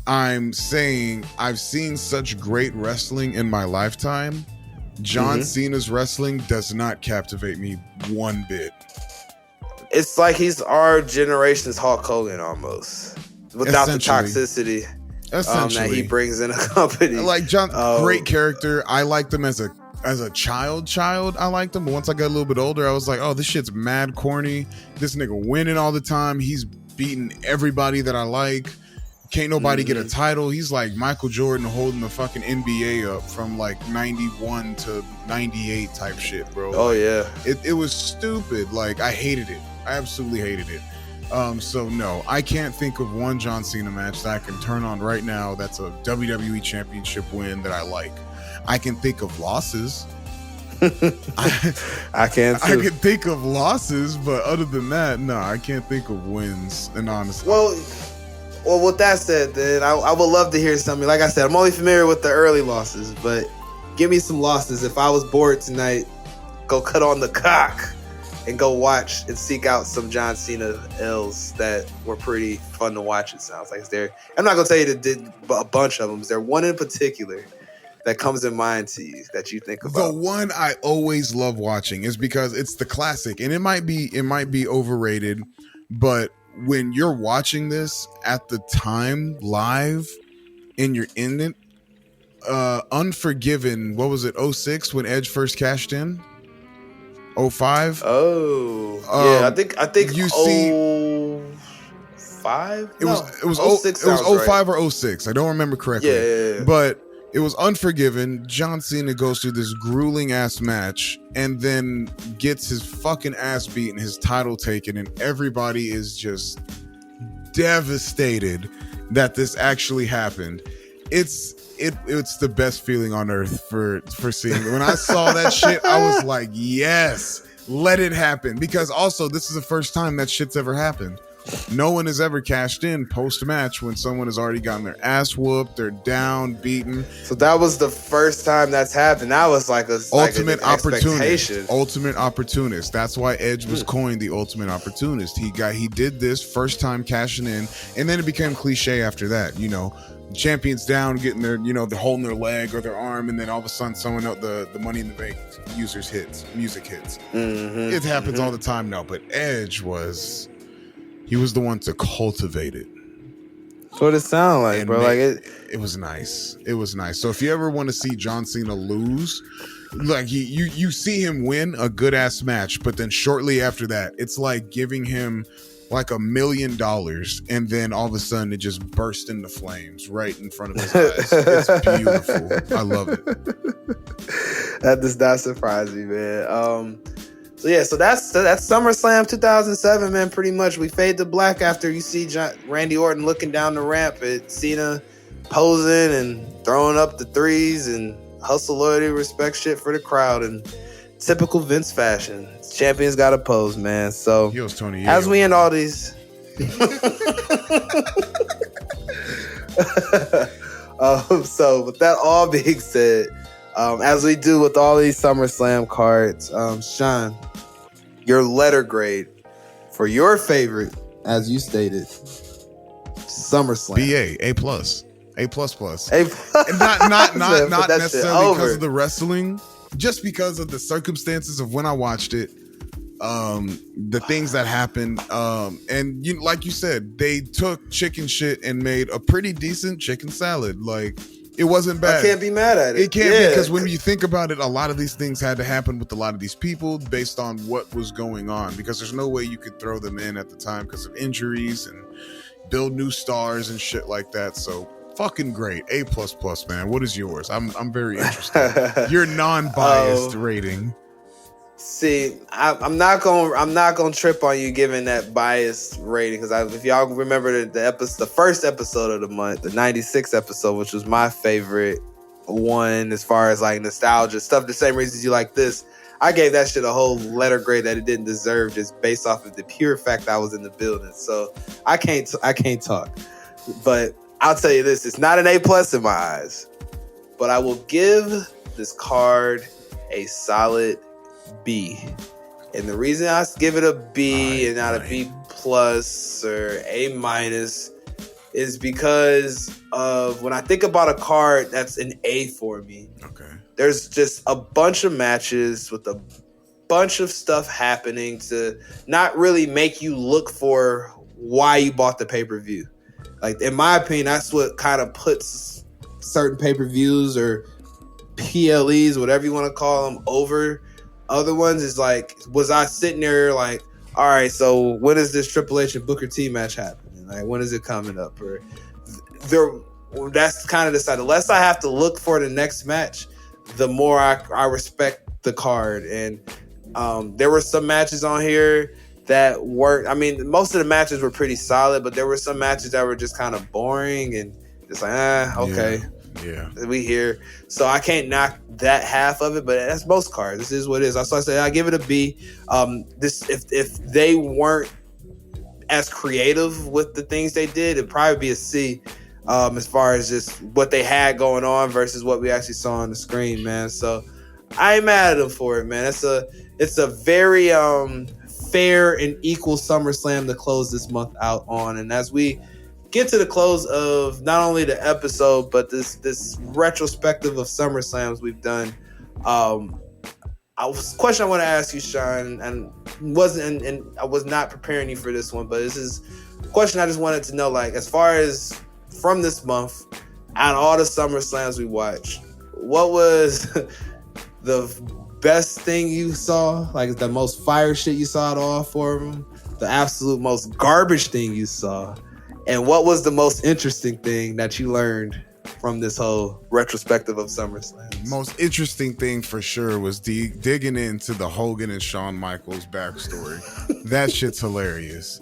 I'm saying I've seen such great wrestling in my lifetime. John Cena's wrestling does not captivate me one bit. It's like he's our generation's Hulk Hogan almost, without the toxicity that he brings in a company. Like John, great character. I liked him as a child. I liked him. But once I got a little bit older, I was like, oh, this shit's mad corny. This nigga winning all the time. He's beating everybody that I like. Can't nobody get a title. He's like Michael Jordan holding the fucking NBA up from like 91 to 98 type shit, bro. Oh, yeah. It was stupid. Like, I hated it. I absolutely hated it. So no, I can't think of one John Cena match that I can turn on right now that's a WWE Championship win that I like. I can think of losses. I can too. I can think of losses, but other than that, no, I can't think of wins. And honestly, well, with that said, then I would love to hear something. Like I said, I'm only familiar with the early losses, but give me some losses. If I was bored tonight, go cut on the cock and go watch and seek out some John Cena L's that were pretty fun to watch. It sounds like I'm not gonna tell you that did a bunch of them. Is there one in particular that comes in mind to you that you think about? The one I always love watching is because it's the classic, and it might be overrated, but when you're watching this at the time live and you're in it, Unforgiven, what was it, 06 when Edge first cashed in? 05? Yeah, I think you see 05? It was 06 or 05 or 06. I don't remember correctly. Yeah. But it was Unforgiven. John Cena goes through this grueling ass match and then gets his fucking ass beaten, his title taken, and everybody is just devastated that this actually happened. It's the best feeling on earth for seeing. When I saw that shit, I was like, yes, let it happen. Because also, this is the first time that shit's ever happened. No one has ever cashed in post-match when someone has already gotten their ass whooped, they're down, beaten. So that was the first time that's happened. That was like a ultimate opportunist. Ultimate opportunist. That's why Edge was coined the ultimate opportunist. He did this first time cashing in, and then it became cliche after that. You know, champions down, getting their, they're holding their leg or their arm, and then all of a sudden someone else, the Money in the Bank music hits. It happens all the time now, but Edge was the one to cultivate it. That's what it sounded like, bro. Like it was nice. It was nice. So if you ever want to see John Cena lose, like you see him win a good ass match, but then shortly after that, it's like giving him like $1 million, and then all of a sudden it just burst into flames right in front of his eyes. It's beautiful. I love it. That does not surprise me, man. So that's SummerSlam 2007, man. Pretty much, we fade to black after you see Randy Orton looking down the ramp at Cena, posing and throwing up the threes and hustle, loyalty, respect shit for the crowd in typical Vince fashion. Champions got to pose, man. So Tony as we end all these, so with that all being said, as we do with all these SummerSlam cards, Sean, your letter grade for your favorite, as you stated, SummerSlam. BA, A+. A++. Not necessarily because of the wrestling, just because of the circumstances of when I watched it, the things that happened, and like you said, they took chicken shit and made a pretty decent chicken salad. Like, it wasn't bad. I can't be mad at it. It can't be, because when you think about it, a lot of these things had to happen with a lot of these people based on what was going on, because there's no way you could throw them in at the time because of injuries and build new stars and shit like that. So fucking great. A++, man. What is yours? I'm very interested. Your non-biased rating. See, I'm not gonna trip on you giving that biased rating, because if y'all remember the first episode of the month, the 96th episode, which was my favorite one as far as like nostalgia stuff, the same reasons you like this, I gave that shit a whole letter grade that it didn't deserve, just based off of the pure fact I was in the building. So I can't talk, but I'll tell you this: it's not an A+ in my eyes, but I will give this card a solid B. And the reason I give it a B and not a B+ or A- is because of when I think about a card that's an A for me. Okay. There's just a bunch of matches with a bunch of stuff happening to not really make you look for why you bought the pay-per-view. Like, in my opinion, that's what kind of puts certain pay-per-views or PLEs, whatever you want to call them, over other ones. Is like, was I sitting there like, all right, so when is this Triple H and Booker T match happening? Like, when is it coming up? Or that's kind of the side. The less I have to look for the next match, the more I respect the card. And there were some matches on here that weren't, I mean, most of the matches were pretty solid, but there were some matches that were just kind of boring and just like, okay. Yeah. We here. So I can't knock that half of it, but that's most cards. This is what it is. So I say I give it a B. If they weren't as creative with the things they did, it'd probably be a C. As far as just what they had going on versus what we actually saw on the screen, man. So I ain't mad at them for it, man. It's a very fair and equal SummerSlam to close this month out on. And as we get to the close of not only the episode, but this retrospective of SummerSlams we've done, question I want to ask you, Sean, and I was not preparing you for this one, but this is a question I just wanted to know, like, as far as from this month, out of all the SummerSlams we watched, what was the best thing you saw? Like, the most fire shit you saw out of all four of them? The absolute most garbage thing you saw? And what was the most interesting thing that you learned from this whole retrospective of SummerSlam? Most interesting thing for sure was digging into the Hogan and Shawn Michaels backstory. That shit's hilarious.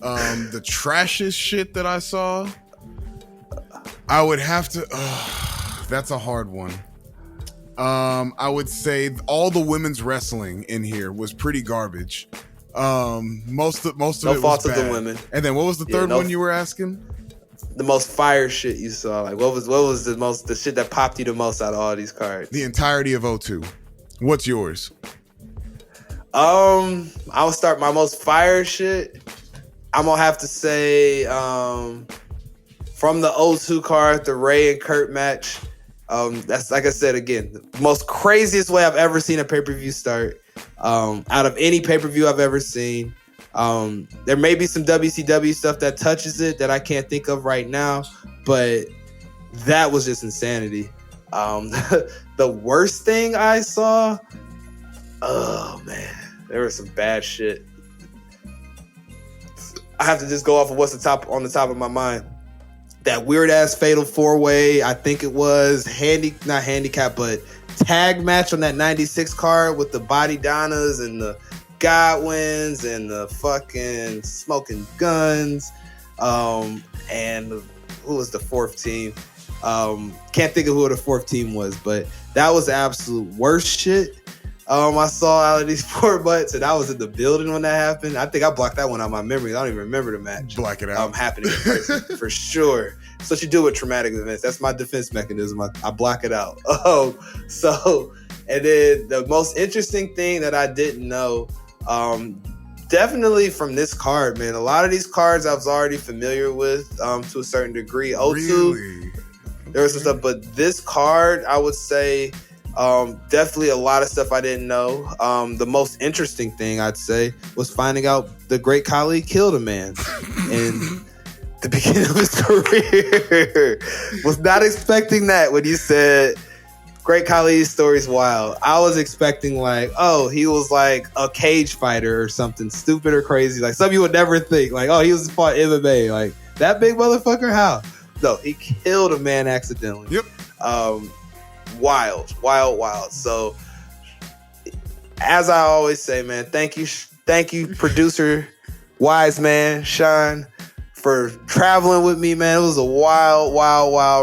The trashiest shit that I saw, I would have to, that's a hard one. I would say all the women's wrestling in here was pretty garbage. Most of it was bad. No fault of the women. And then what was the third one you were asking? The most fire shit you saw. Like, what was the shit that popped you the most out of all these cards? The entirety of 02. What's yours? I'll start my most fire shit. I'm gonna have to say from the 02 card, the Ray and Kurt match. That's, like I said again, the most craziest way I've ever seen a pay-per-view start. Out of any pay-per-view I've ever seen. There may be some WCW stuff that touches it that I can't think of right now, but that was just insanity. The worst thing I saw, oh man, there was some bad shit. I have to just go off of what's on the top of my mind. That weird ass fatal 4-way, I think it was not handicap, but tag match on that 96 card with the Body Donnas and the Godwins and the fucking Smoking Guns. And who was the fourth team? Can't think of who the fourth team was, but that was the absolute worst shit I saw out of these four butts, and I was in the building when that happened. I think I blocked that one out of my memory. I don't even remember the match. Black it out. Happening in person, for sure. So what you do with traumatic events. That's my defense mechanism. I block it out. And then the most interesting thing that I didn't know, definitely from this card, man. A lot of these cards I was already familiar with to a certain degree. Really? There was some stuff, but this card, I would say, definitely a lot of stuff I didn't know. The most interesting thing I'd say was finding out the Great Khali killed a man in the beginning of his career. Was not expecting that when you said Great Khali's story's wild. I was expecting he was like a cage fighter or something stupid or crazy. Like some you would never think. Like, he was fought MMA. Like that big motherfucker? How? No, he killed a man accidentally. Yep. Wild. So, as I always say, man, thank you, producer, wise man, Sean, for traveling with me, man. It was a wild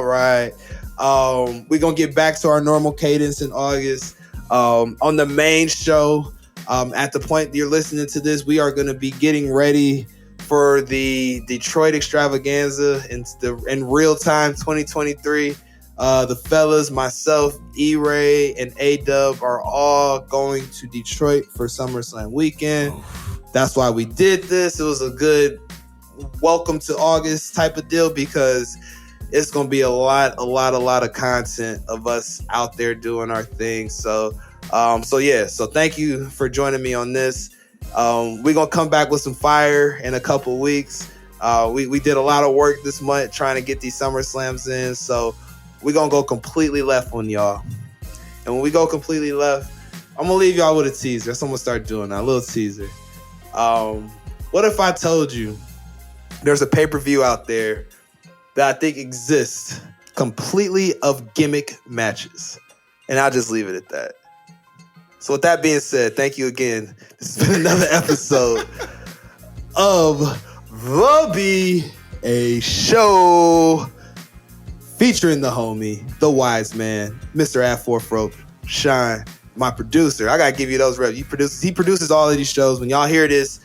ride. We're gonna get back to our normal cadence in August. On the main show, at the point you're listening to this, we are gonna be getting ready for the Detroit extravaganza in real time 2023. The fellas, myself, E-Ray, and A-Dub are all going to Detroit for SummerSlam weekend. That's why we did this. It was a good welcome to August type of deal because it's going to be a lot of content of us out there doing our thing. So thank you for joining me on this. We're going to come back with some fire in a couple weeks. We did a lot of work this month trying to get these SummerSlams in. So we're going to go completely left on y'all. And when we go completely left, I'm going to leave y'all with a teaser. That's what I'm going to start doing now, a little teaser. What if I told you there's a pay-per-view out there that I think exists completely of gimmick matches? And I'll just leave it at that. So with that being said, thank you again. This has been another episode of The BA Show, featuring the homie, the wise man, Mr. At Fourth Rope, Shine, my producer. I gotta give you those reps. He produces all of these shows. When y'all hear this,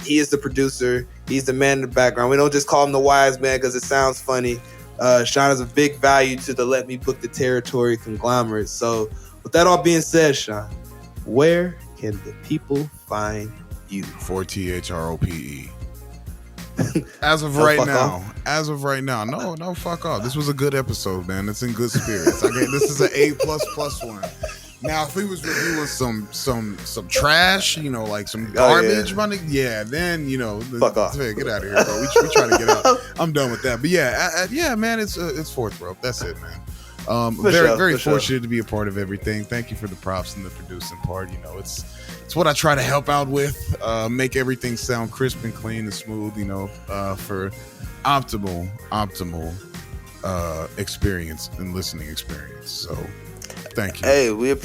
he is the producer. He's the man in the background. We don't just call him the wise man because it sounds funny. Shine is a big value to the Let Me Book the Territory conglomerate. So with that all being said, Shine, where can the people find you? 4THROPE. As of right now, no, fuck off. This was a good episode, man. It's in good spirits. This is an A++ one. Now, if we was reviewing some trash, like some garbage money, then fuck off. Get out of here, bro. We try to get out. I'm done with that. But man, it's Fourth Rope. That's it, man. Very fortunate to be a part of everything. Thank you for the props and the producing part. It's what I try to help out with, make everything sound crisp and clean and smooth, for optimal experience and listening experience. So thank you. Hey,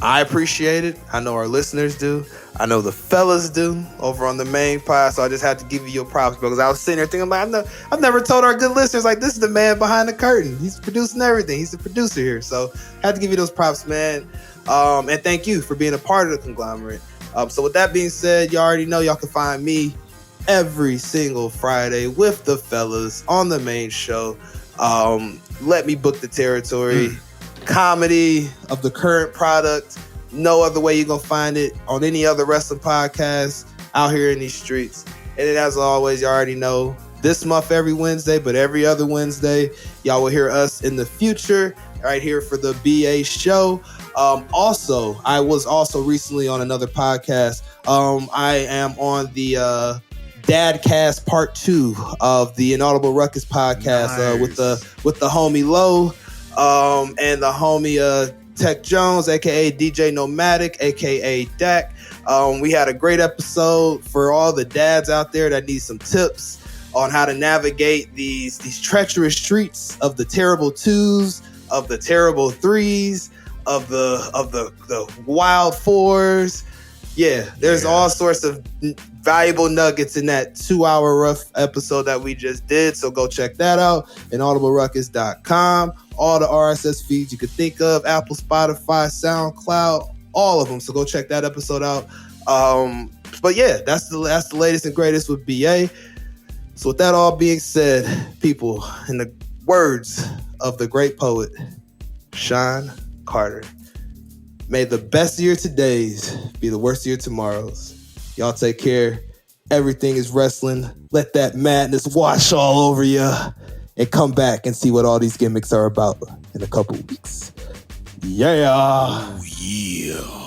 I appreciate it. I know our listeners do. I know the fellas do over on the main pod. So I just had to give you your props because I was sitting there thinking, I've never told our good listeners, this is the man behind the curtain. He's producing everything. He's the producer here. So I had to give you those props, man. And thank you for being a part of the conglomerate. So with that being said, y'all already know y'all can find me every single Friday with the fellas on the main show. Let Me Book the Territory. Comedy of the current product. No other way you're going to find it on any other wrestling podcast out here in these streets. And then as always, you already know, this month every Wednesday, but every other Wednesday, y'all will hear us in the future right here for the BA Show. Also, I was also recently on another podcast. I am on the Dadcast Part 2 of the Inaudible Ruckus podcast with the homie Low and the homie Tech Jones, aka DJ Nomadic, aka Dak. We had a great episode for all the dads out there that need some tips on how to navigate these treacherous streets of the terrible 2s, of the terrible 3s, of the wild 4s. Yeah, there's all sorts of valuable nuggets in that 2-hour rough episode that we just did. So go check that out. inaudibleruckus.com. All the RSS feeds you could think of, Apple, Spotify, SoundCloud, all of them. So go check that episode out. But yeah, that's the latest and greatest with BA. So with that all being said, people, in the words of the great poet, Sean Carter, may the best of your todays be the worst of your tomorrows. Y'all take care. Everything is wrestling. Let that madness wash all over you. And come back and see what all these gimmicks are about in a couple weeks. Yeah. Oh, yeah.